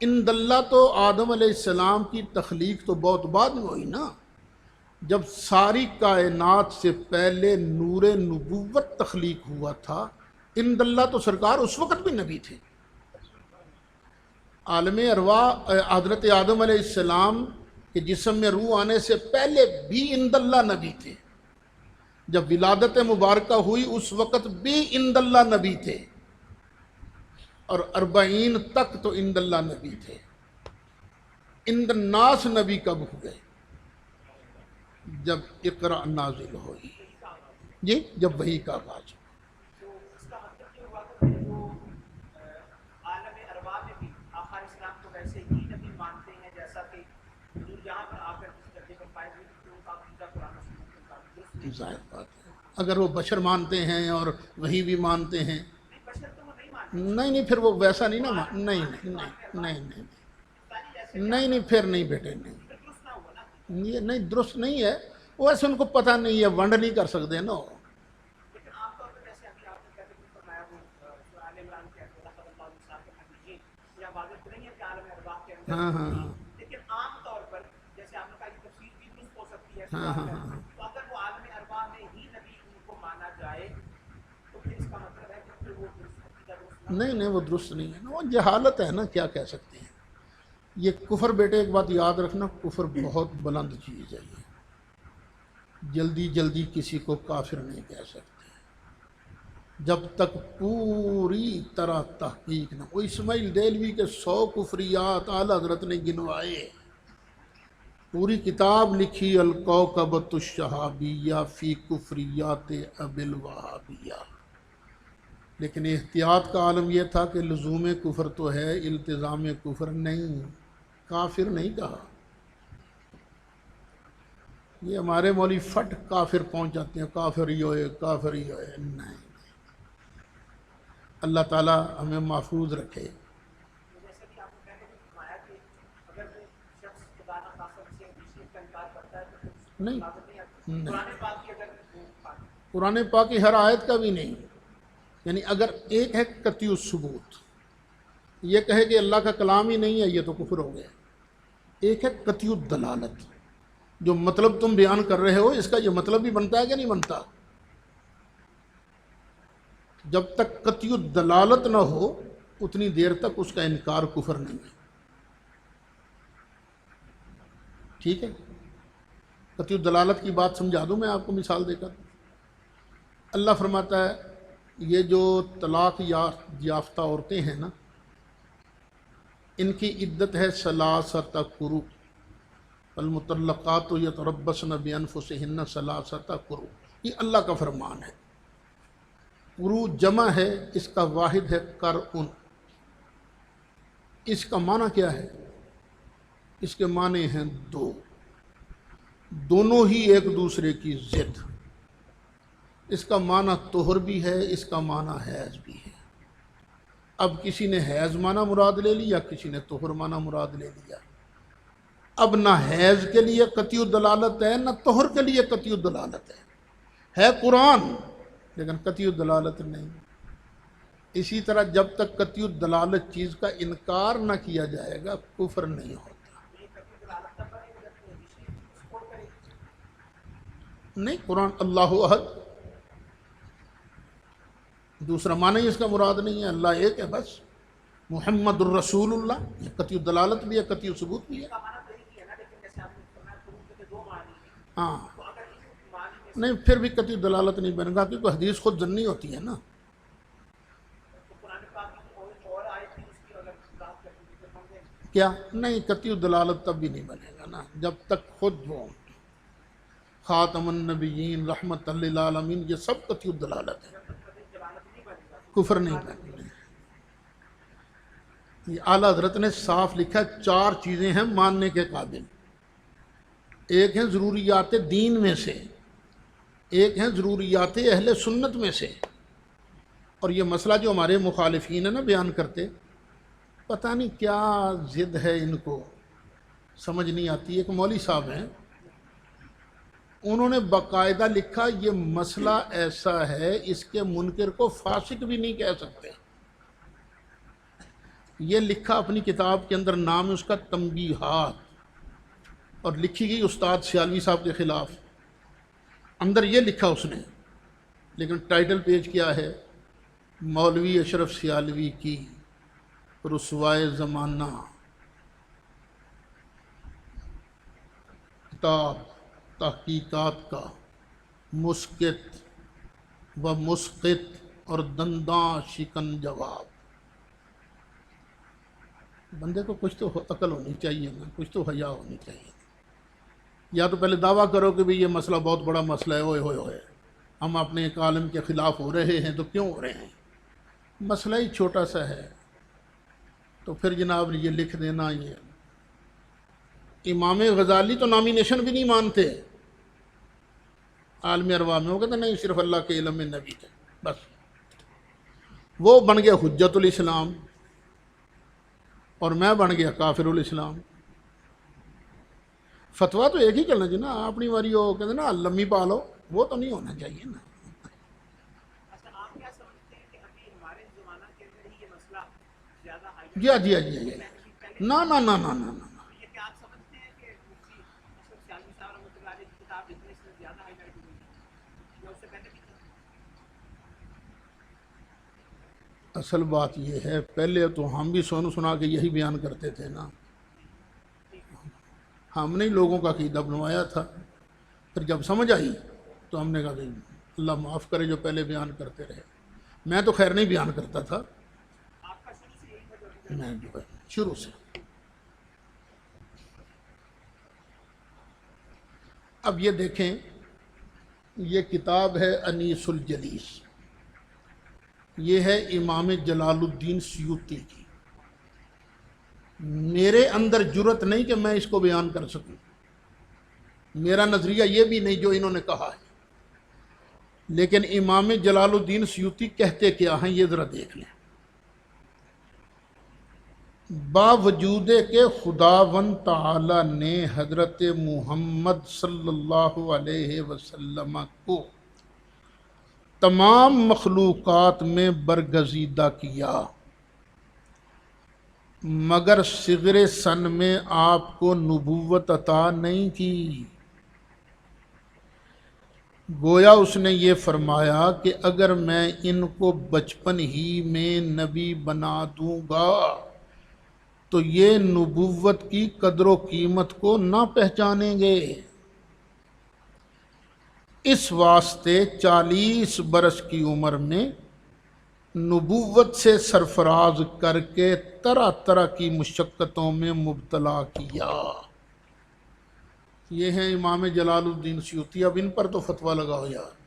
عند اللہ تو آدم علیہ السلام کی تخلیق تو بہت بعد میں ہوئی نا. جب ساری کائنات سے پہلے نور نبوت تخلیق ہوا تھا. عند اللہ تو سرکار اس وقت بھی نبی تھے. عالم ارواح حضرت آدم علیہ السلام کے جسم میں روح آنے سے پہلے بھی عند اللہ نبی تھے. جب ولادت مبارکہ ہوئی اس وقت بھی عند اللہ نبی تھے، اور 40 تک تو عند اللہ نبی تھے. عند الناس نبی کب ہوئے؟ جب اقرا نازل ہوئی، جی جب وحی کا آغاز ہوا. تو اس کا مطلب یہ ہوا کہ جو عالم ارواح میں بھی آقا علیہ السلام کو ویسے ہی نبی مانتے ہیں جیسا کہ حضور یہاں پر آ کر جس درجے پر پائے ہوئے کہ ان کا عقیدہ قرآن و سنت کے مطابق درست نہیں. ظاہر بات ہے اگر وہ بشر مانتے ہیں اور وہی بھی مانتے ہیں. نہیں، بشر تو وہ نہیں مانتے. نہیں پھر وہ ویسا نہیں نا نہیں نہیں پھر نہیں بیٹے، نہیں درست نہ ہوا نا. یہ نہیں درست نہیں ہے. ویسے ان کو پتہ نہیں ہے، ونڈ نہیں کر سکتے نا. لیکن عام طور پر جیسے ابھی آپ نے کہتے ہیں فرمایا وہ آل عمران کے اندر صلی اللہ علیہ وسلم کے حدیث یا واضح نہیں ہے کہ عالم ارواح کے اندر. ہاں لیکن عام طور پر جیسے آپ نے کہا کہ تفسیر بھی درست ہو سکتی ہے. تو اگر وہ عالم ارواح میں ہی نبی ان کو مانا جائے تو پھر اس کا مطلب ہے کہ پھر وہ درست نہیں وہ درست نہیں ہے نا، وہ جہالت ہے نا، کیا کہہ سکتے ہیں. یہ کفر بیٹے ایک بات یاد رکھنا، کفر بہت بلند چیز ہے. یہ جلدی کسی کو کافر نہیں کہہ سکتے جب تک پوری طرح تحقیق نہ ہو. اسماعیل دہلوی کے 100 کفریات اعلیٰ حضرت نے گنوائے، پوری کتاب لکھی الکوکبۃ الشہابیہ فی کفریات ابی الوہابیہ. لیکن احتیاط کا عالم یہ تھا کہ لزوم کفر تو ہے، التزام کفر نہیں. کافر نہیں کہا. یہ ہمارے مولوی فٹ کافر پہنچ جاتے ہیں، کافر ہی ہوئے کافر ہی ہوئے. نہیں، اللہ تعالیٰ ہمیں محفوظ رکھے. جیسے کہ آپ نے پہلے بھی فرمایا کہ اگر وہ شخص خدا نخواستہ سے دوسری کا انکار کرتا ہے تو پھر اس کو نہیں اجازت نہیں آتی. قرآن پاک کی ہر آیت کا بھی نہیں. یعنی اگر ایک ہے قطعی الثبوت، یہ کہے کہ اللہ کا کلام ہی نہیں ہے، یہ تو کفر ہو گیا. ایک ہے قطعی الدلالت، جو مطلب تم بیان کر رہے ہو اس کا یہ مطلب بھی بنتا ہے کہ نہیں بنتا. جب تک قطعی الدلالت نہ ہو اتنی دیر تک اس کا انکار کفر نہیں ہے. ٹھیک ہے، قطعی الدلالت کی بات سمجھا دوں میں آپ کو مثال دے کر. اللہ فرماتا ہے یہ جو طلاق یافتہ عورتیں ہیں نا، ان کی عدت ہے ثلاثۃ قروء، المطلقات یتربصن بانفسہن ثلاثۃ قروء. یہ اللہ کا فرمان ہے. قروء جمع ہے، اس کا واحد ہے قرء. اس کا معنی کیا ہے؟ اس کے معنی ہیں دو، دونوں ہی ایک دوسرے کی ضد. اس کا معنی طہر بھی ہے، اس کا معنی حیض بھی ہے. اب کسی نے حیض معنی مراد لے لیا، کسی نے طہر معنی مراد لے لیا. اب نہ حیض کے لیے قطعی الدلالت ہے، نہ طہر کے لیے قطعی الدلالت ہے قرآن لیکن قطعی الدلالت نہیں. اسی طرح جب تک قطعی الدلالت چیز کا انکار نہ کیا جائے گا کفر نہیں ہوتا. نہیں، قرآن اللہ احد، دوسرا معنی اس کا مراد نہیں ہے. اللہ ایک ہے بس، محمد الرسول اللہ. یہ قطعی الدلالت بھی ہے، قطعی الثبوت بھی ہے. ہاں نہیں، پھر بھی قطعی دلالت نہیں بنے گا کیونکہ حدیث خود ظنی ہوتی ہے نا. کیا نہیں، قطعی دلالت تب بھی نہیں بنے گا نا جب تک خود وہ خاتم النبیین رحمت للعالمین، یہ سب قطعی دلالت ہے، کفر نہیں بنے گا. یہ اعلیٰ حضرت نے صاف لکھا ہے 4 چیزیں ہیں ماننے کے قابل. ایک ہیں ضروریات دین میں سے، ایک ہیں ضروریات اہل سنت میں سے. اور یہ مسئلہ جو ہمارے مخالفین ہیں نا بیان کرتے، پتہ نہیں کیا ضد ہے ان کو، سمجھ نہیں آتی. ایک مولوی صاحب ہیں، انہوں نے باقاعدہ لکھا یہ مسئلہ ایسا ہے اس کے منکر کو فاسق بھی نہیں کہہ سکتے. یہ لکھا اپنی کتاب کے اندر، نام ہے اس کا تنبیہات، اور لکھی گئی استاد سیالوی صاحب کے خلاف. اندر یہ لکھا اس نے، لیکن ٹائٹل پیج کیا ہے؟ مولوی اشرف سیالوی کی رسوائے زمانہ، کتاب تحقیقات کا مسکت و مسقط اور دنداں شکن جواب. بندے کو کچھ تو عقل ہونی چاہیے نا، کچھ تو حیا ہونی چاہیے. یا تو پہلے دعویٰ کرو کہ بھی یہ مسئلہ بہت بڑا مسئلہ ہے، ہوئے ہوئے ہوئے ہم اپنے ایک عالم کے خلاف ہو رہے ہیں. تو کیوں ہو رہے ہیں؟ مسئلہ ہی چھوٹا سا ہے. تو پھر جناب یہ لکھ دینا. یہ امام غزالی تو نامینیشن بھی نہیں مانتے عالم ارواح میں. وہ کہتے نہیں، صرف اللہ کے علم میں نبی تھے بس. وہ بن گیا حجت الاسلام اور میں بن گیا کافر الاسلام. فتویٰ تو ایک ہی چلنا چاہیے نا. اپنی باری وہ کہتے نا لمبی پالو، وہ تو نہیں ہونا چاہیے نا. جی جی جی جی نہ نہ نہ نہ نہ. اصل بات یہ ہے، پہلے تو ہم بھی سنا کے یہی بیان کرتے تھے نا. ہم نے لوگوں کا عقیدہ بنوایا تھا. پھر جب سمجھ آئی تو ہم نے کہا کہ اللہ معاف کرے جو پہلے بیان کرتے رہے. میں تو خیر نہیں بیان کرتا تھا، میں جو ہے شروع سے. اب یہ دیکھیں، یہ کتاب ہے انیس الجلیس، یہ ہے امام جلال الدین سیوطی کی. میرے اندر جرت نہیں کہ میں اس کو بیان کر سکوں. میرا نظریہ یہ بھی نہیں جو انہوں نے کہا ہے. لیکن امام جلال الدین سیوطی کہتے کیا ہیں یہ ذرا دیکھ لیں. باوجود کہ خداوند تعالی نے حضرت محمد صلی اللہ علیہ وسلم کو تمام مخلوقات میں برگزیدہ کیا، مگر صغر سن میں آپ کو نبوت عطا نہیں کی۔ گویا اس نے یہ فرمایا کہ اگر میں ان کو بچپن ہی میں نبی بنا دوں گا تو یہ نبوت کی قدر و قیمت کو نہ پہچانیں گے، اس واسطے 40 برس کی عمر میں نبوت سے سرفراز کر کے طرح طرح کی مشقتوں میں مبتلا کیا۔ یہ ہیں امام جلال الدین سیوطی، اب ان پر تو فتویٰ لگاؤ یار۔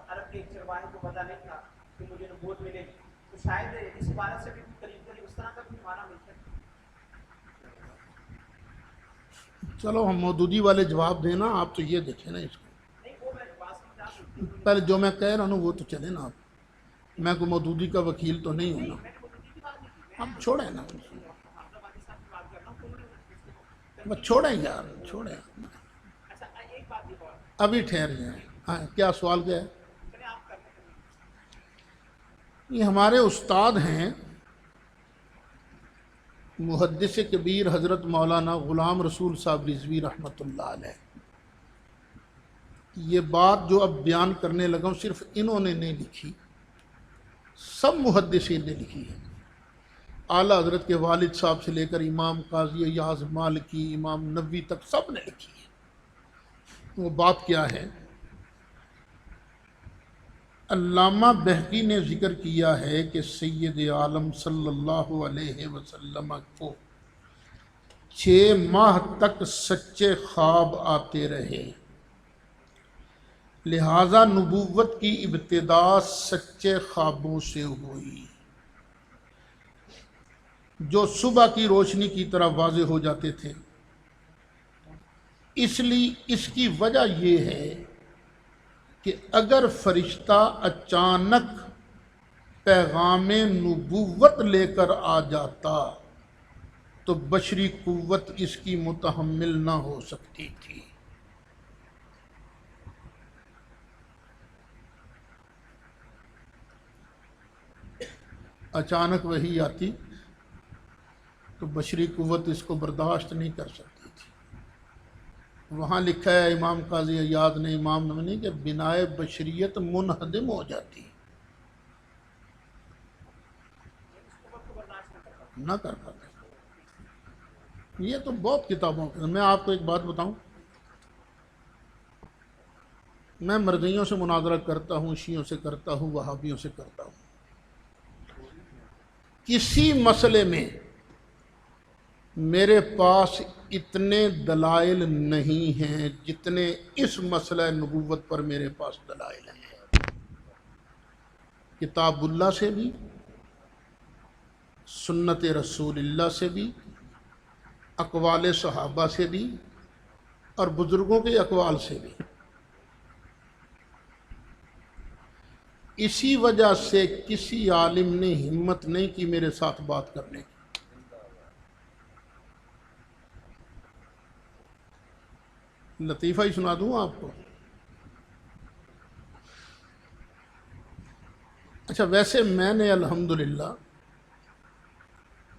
عرب کے ایک چرواہے کو پتہ نہیں تھا کہ مجھے نبوت ملے گی، تو شاید اس عبارت سے بھی قریب قریب اس طرح کا بھی معنی ملتا ہے۔ چلو ہم مودودی والے جواب دینا، آپ تو یہ دیکھیں نا اس کو، نہیں وہ میں بات سمجھا، پہلے جو میں کہہ رہا ہوں وہ تو چلے نا، آپ میں کوئی مودودی کا وکیل تو نہیں ہوں نا، میں نے مودودی کی بات نہیں کی، اب چھوڑیں نا، حافظ آبادی صاحب کی بات کر رہا ہوں، تو انہوں نے بس چھوڑیں یار، چھوڑیں، اچھا ایک بات یہ اور ابھی ٹھہر جائیں۔ ہاں کیا سوال کیا ہے؟ میں آپ کرنے یہ ہمارے استاد ہیں محدث کبیر حضرت مولانا غلام رسول صاحب رضوی رحمۃ اللہ علیہ۔ یہ بات جو اب بیان کرنے لگا ہوں صرف انہوں نے نہیں لکھی، سب محدثین نے لکھی ہے۔ اعلیٰ حضرت کے والد صاحب سے لے کر امام قاضی ایاز مالکی، امام نووی تک سب نے لکھی ہے۔ وہ بات کیا ہے؟ علامہ بہقی نے ذکر کیا ہے کہ سید عالم صلی اللہ علیہ وسلم کو 6 ماہ تک سچے خواب آتے رہے، لہذا نبوت کی ابتدا سچے خوابوں سے ہوئی جو صبح کی روشنی کی طرح واضح ہو جاتے تھے۔ اس لیے اس کی وجہ یہ ہے کہ اگر فرشتہ اچانک پیغام نبوت لے کر آ جاتا تو بشری قوت اس کی متحمل نہ ہو سکتی تھی۔ اچانک وہی آتی تو بشری قوت اس کو برداشت نہیں کر سکتی تھی۔ وہاں لکھا ہے امام قاضی ایاز نے، امام نووی کہ بنائے بشریت منہدم ہو جاتی، نہ کر پاتے۔ یہ تو بہت کتابوں کے، میں آپ کو ایک بات بتاؤں، میں مرزیوں سے مناظرہ کرتا ہوں، شیعوں سے کرتا ہوں، وہابیوں سے کرتا ہوں، کسی مسئلے میں میرے پاس اتنے دلائل نہیں ہیں جتنے اس مسئلہ نبوت پر میرے پاس دلائل ہیں۔ کتاب اللہ سے بھی، سنت رسول اللہ سے بھی، اقوال صحابہ سے بھی، اور بزرگوں کے اقوال سے بھی۔ اسی وجہ سے کسی عالم نے ہمت نہیں کی میرے ساتھ بات کرنے کی۔ لطیفہ ہی سنا دوں آپ کو۔ اچھا ویسے میں نے الحمدللہ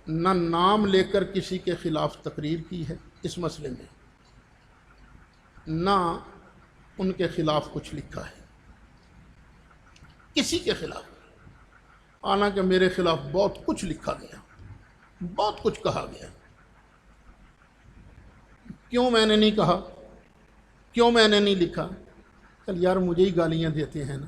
نہ نام لے کر کسی کے خلاف تقریر کی ہے اس مسئلے میں، نہ ان کے خلاف کچھ لکھا ہے کسی کے خلاف، حالانکہ میرے خلاف بہت کچھ لکھا گیا، بہت کچھ کہا گیا۔ کیوں میں نے نہیں کہا، کیوں میں نے نہیں لکھا؟ چل یار مجھے ہی گالیاں دیتے ہیں نا،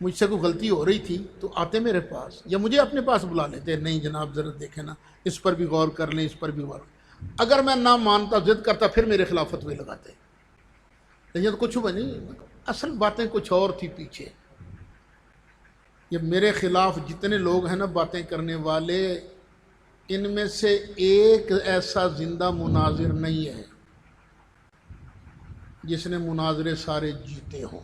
مجھ سے کوئی غلطی ہو رہی تھی تو آتے میرے پاس یا مجھے اپنے پاس بلا لیتے، نہیں جناب ذرا دیکھیں نا، اس پر بھی غور کر لیں، اس پر بھی غور۔ اگر میں نہ مانتا، ضد کرتا، پھر میرے خلاف فتوے لگاتے، لیکن تو کچھ ہوا نہیں، اصل باتیں کچھ اور تھی پیچھے۔ یہ میرے خلاف جتنے لوگ ہیں نا باتیں کرنے والے، ان میں سے ایک ایسا زندہ مناظر نہیں ہے جس نے مناظرے سارے جیتے ہوں۔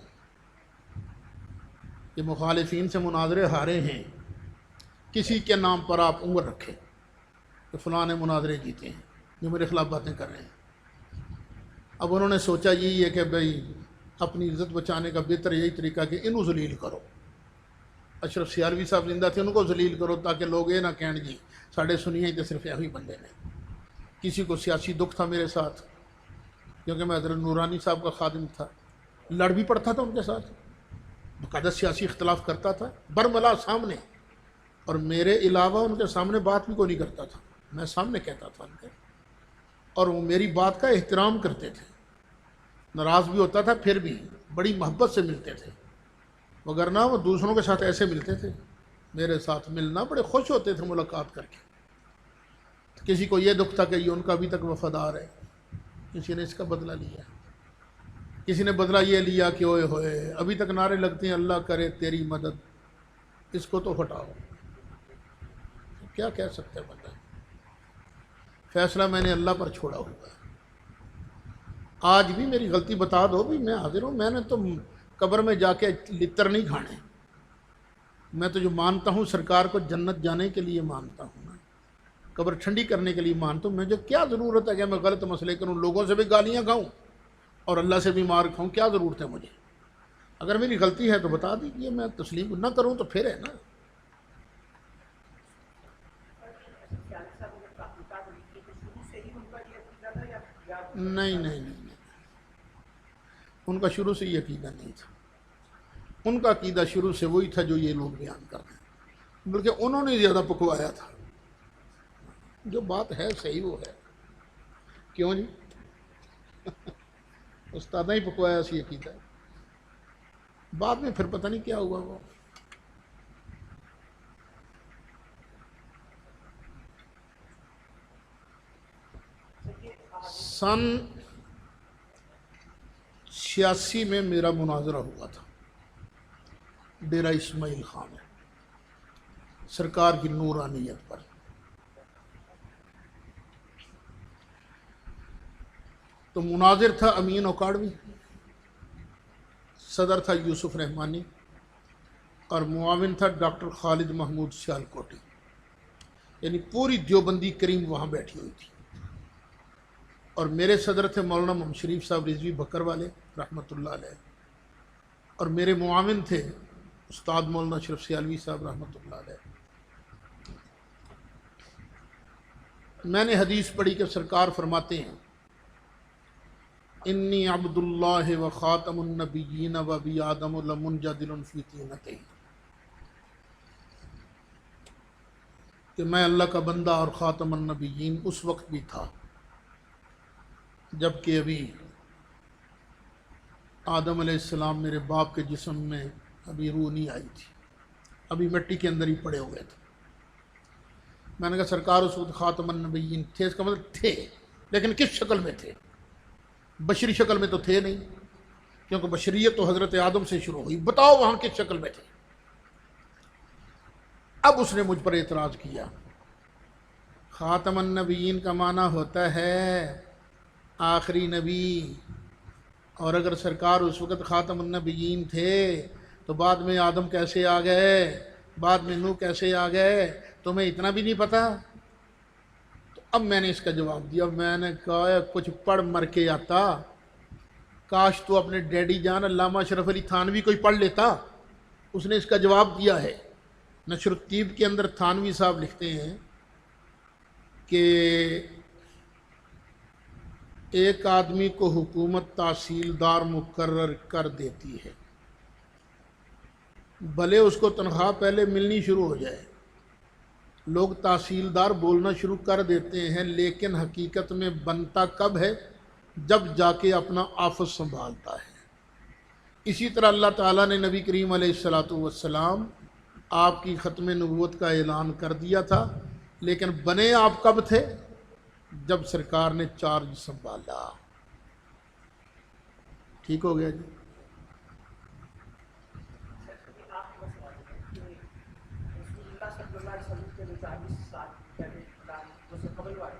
یہ مخالفین سے مناظرے ہارے ہیں، کسی کے نام پر آپ انگل رکھیں کہ فلاں نے مناظرے جیتے ہیں جو میرے خلاف باتیں کر رہے ہیں۔ اب انہوں نے سوچا یہی ہے کہ بھئی اپنی عزت بچانے کا بہتر یہی طریقہ کہ انہوں ذلیل کرو۔ اشرف سیالوی صاحب زندہ تھے، ان کو ذلیل کرو تاکہ لوگ یہ نہ کہیں جی ساڑھے سنیے تو صرف یہی بندے نے۔ کسی کو سیاسی دکھ تھا میرے ساتھ، کیونکہ میں حضرت نورانی صاحب کا خادم تھا، لڑ بھی پڑتا تھا ان کے ساتھ، باقاعدہ سیاسی اختلاف کرتا تھا برملا سامنے، اور میرے علاوہ ان کے سامنے بات بھی کوئی نہیں کرتا تھا، میں سامنے کہتا تھا ان کے، اور وہ میری بات کا احترام کرتے تھے، ناراض بھی ہوتا تھا پھر بھی بڑی محبت سے ملتے تھے، وگرنہ وہ دوسروں کے ساتھ ایسے ملتے تھے، میرے ساتھ ملنا بڑے خوش ہوتے تھے ملاقات کر کے۔ کسی کو یہ دکھ تھا کہ یہ ان کا ابھی تک وفادار ہے، کسی نے اس کا بدلہ لیا، کسی نے بدلہ یہ لیا کہ اوئے ہوئے ابھی تک نعرے لگتے ہیں اللہ کرے تیری مدد، اس کو تو ہٹاؤ۔ کیا کہہ سکتے ہیں بندہ، فیصلہ میں نے اللہ پر چھوڑا ہوا ہے۔ آج بھی میری غلطی بتا دو بھی، میں حاضر ہوں، میں نے تو قبر میں جا کے لتر نہیں کھانے، میں تو جو مانتا ہوں سرکار کو جنت جانے کے لیے مانتا ہوں، قبر ٹھنڈی کرنے کے لیے مانتا ہوں۔ مجھے کیا ضرورت ہے کہ میں غلط مسئلے کروں، لوگوں سے بھی گالیاں کھاؤں اور اللہ سے بھی مار کھاؤں؟ کیا ضرورت ہے مجھے؟ اگر میری غلطی ہے تو بتا دیجیے، میں تسلیم نہ کروں تو پھر ہے نا۔ نہیں نہیں نہیں، ان کا شروع سے یہ عقیدہ نہیں تھا، ان کا عقیدہ شروع سے وہی تھا جو یہ لوگ بیان کر رہے ہیں، بلکہ انہوں نے زیادہ پکوایا تھا۔ جو بات ہے صحیح وہ ہے، کیوں جی؟ استاد ہی پکوایا سی عقیدہ، بعد میں پھر پتہ نہیں کیا ہوا۔ وہ سن 86 میں میرا مناظرہ ہوا تھا ڈیرہ اسماعیل خان میں، سرکار کی نورانیت پر۔ تو مناظر تھا امین اوکاڑوی، صدر تھا یوسف رحمانی، اور معاون تھا ڈاکٹر خالد محمود سیالکوٹی، یعنی پوری دیوبندی کریم وہاں بیٹھی ہوئی تھی۔ اور میرے صدر تھے مولانا محمد شریف صاحب رضوی بکر والے رحمۃ اللہ علیہ، اور میرے معاون تھے استاد مولانا اشرف سیالوی صاحب رحمۃ اللہ علیہ۔ میں نے حدیث پڑھی کہ سرکار فرماتے ہیں انی عبد اللہ و خاتم النبیین و ابی آدم لمنجدل فی طینتہ، کہ میں اللہ کا بندہ اور خاتم النبیین اس وقت بھی تھا جب کہ ابھی آدم علیہ السلام میرے باپ کے جسم میں ابھی روح نہیں آئی تھی، ابھی مٹی کے اندر ہی پڑے ہوئے تھے۔ میں نے کہا سرکار اس وقت خاتم النبیین تھے، اس کا مطلب تھے، لیکن کس شکل میں تھے؟ بشری شکل میں تو تھے نہیں، کیونکہ بشریت تو حضرت آدم سے شروع ہوئی، بتاؤ وہاں کس شکل میں تھے؟ اب اس نے مجھ پر اعتراض کیا، خاتم النبیین کا معنی ہوتا ہے آخری نبی، اور اگر سرکار اس وقت خاتم النبیین تھے تو بعد میں آدم کیسے آ گئے، بعد میں نوح کیسے آ گئے، تمہیں اتنا بھی نہیں پتہ؟ تو اب میں نے اس کا جواب دیا، میں نے کہا کچھ پڑھ مر کے آتا، کاش تو اپنے ڈیڈی جان علامہ اشرف علی تھانوی کو ہی پڑھ لیتا۔ اس نے اس کا جواب دیا ہے، نشر الطیب کے اندر تھانوی صاحب لکھتے ہیں کہ ایک آدمی کو حکومت تحصیلدار مقرر کر دیتی ہے، بھلے اس کو تنخواہ پہلے ملنی شروع ہو جائے، لوگ تحصیلدار بولنا شروع کر دیتے ہیں، لیکن حقیقت میں بنتا کب ہے؟ جب جا کے اپنا آفس سنبھالتا ہے۔ اسی طرح اللہ تعالیٰ نے نبی کریم علیہ الصلاۃ والسلام آپ کی ختم نبوت کا اعلان کر دیا تھا، لیکن بنے آپ کب تھے؟ جب سرکار نے چارج سنبھالا۔ ٹھیک ہو گیا جی؟ آپ کو سوال ہے کہ رسول اللہ صلی اللہ علیہ وسلم کے جو 40 سال پہلے جو سے قبل والے،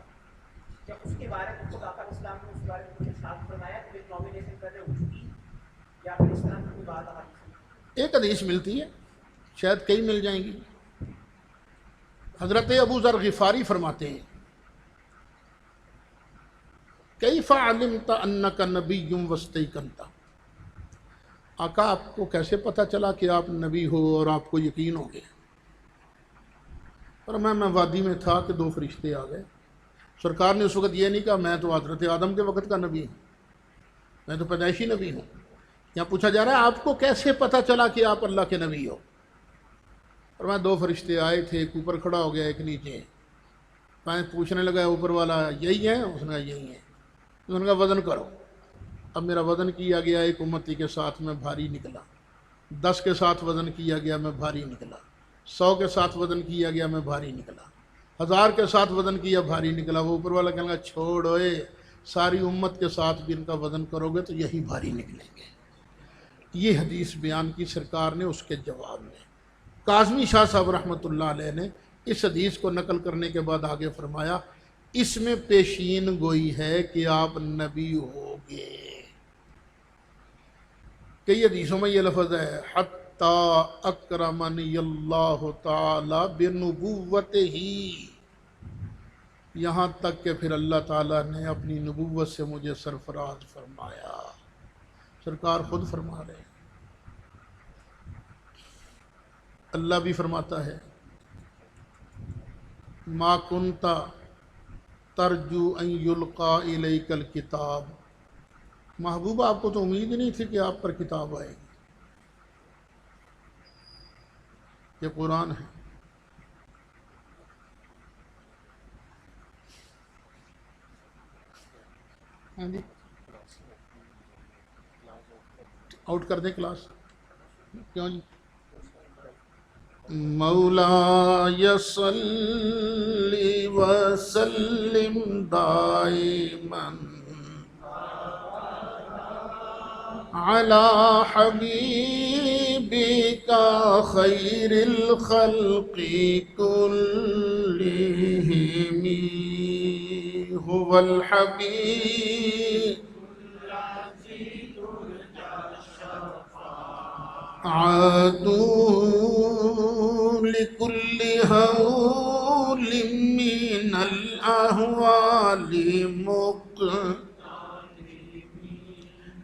کیا اس کے بارے میں خود آقا اسلام نے اس بارے میں کچھ ارشاد فرمایا کہ ایک نامینیشن پہلے ہو چکی، یا پھر اس طرح کی کوئی بات آ رہی؟ ایک حدیث ملتی ہے، شاید کئی مل جائیں گی۔ حضرت ابو ذر غفاری فرماتے ہیں کیف علمت انک نبی واستیقنت، آقا آپ کو کیسے پتہ چلا کہ آپ نبی ہو اور آپ کو یقین ہو گیا؟ اور میں وادی میں تھا کہ 2 فرشتے آ گئے۔ سرکار نے اس وقت یہ نہیں کہا میں تو حضرت آدم کے وقت کا نبی ہوں، میں تو پیدائشی نبی ہوں۔ یہاں پوچھا جا رہا ہے آپ کو کیسے پتہ چلا کہ آپ اللہ کے نبی ہو؟ اور میں 2 فرشتے آئے تھے، ایک اوپر کھڑا ہو گیا ایک نیچے۔ میں پوچھنے لگا اوپر والا یہی ہے؟ اس نے کہا یہی ہے۔ اس نے کہا وزن کرو۔ اب میرا وزن کیا گیا، ایک امتی کے ساتھ میں بھاری نکلا، 10 کے ساتھ وزن کیا گیا میں بھاری نکلا، 100 کے ساتھ وزن کیا گیا میں بھاری نکلا، 1000 کے ساتھ وزن کیا بھاری نکلا۔ وہ اوپر والا کہنے لگا چھوڑ اوئے، ساری امت کے ساتھ بھی ان کا وزن کرو گے تو یہی بھاری نکلیں گے۔ یہ حدیث بیان کی سرکار نے اس کے جواب میں۔ کاظمی شاہ صاحب رحمۃ اللہ علیہ نے اس حدیث کو نقل کرنے کے بعد آگے فرمایا اس میں پیشین گوئی ہے کہ آپ نبی ہوگے۔ کئی حدیثوں میں یہ لفظ ہے حتی اکرمنی اللہ تعالی بنبوتہ، یہاں تک کہ پھر اللہ تعالیٰ نے اپنی نبوت سے مجھے سرفراز فرمایا۔ سرکار خود فرما رہے ہیں، اللہ بھی فرماتا ہے ما کنت ترجو ان یلقا الیک الکتاب، محبوب آپ کو تو امید نہیں تھی کہ آپ پر کتاب آئے گی۔ یہ قرآن ہے۔ ہاں جی آؤٹ کر دیں کلاس، کیوں جی؟ مولاي صل وسلم دائما على حبيبك خير الخلق كلهم، هو الحبيب عادوا لكل هول من الأهوال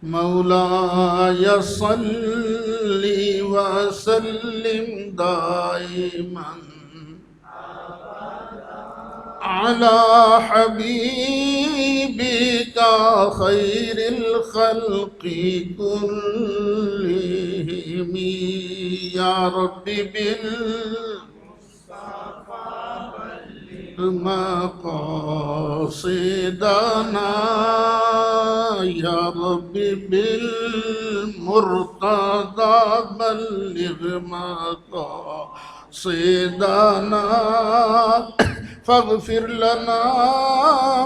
مولاي صل وسلم دائما على حبيبك خير الخلق كلهم، يا رب بالمقاصدنا، يا رب بالمرتضى بلغ مقاصدنا، فاغفر لنا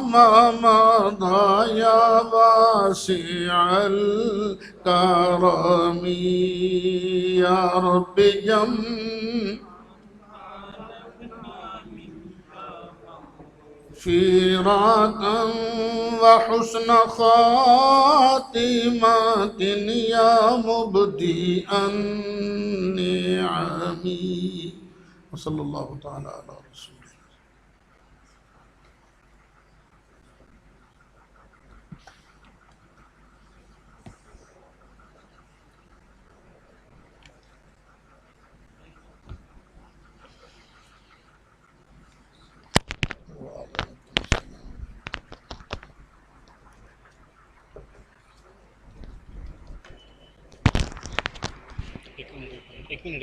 ما مضى يا واسع الكرم، يا رب فراقا وحسن خاتمة يا مبدئ النعم، وصلى الله تعالى على رسول الله۔ ایک منٹ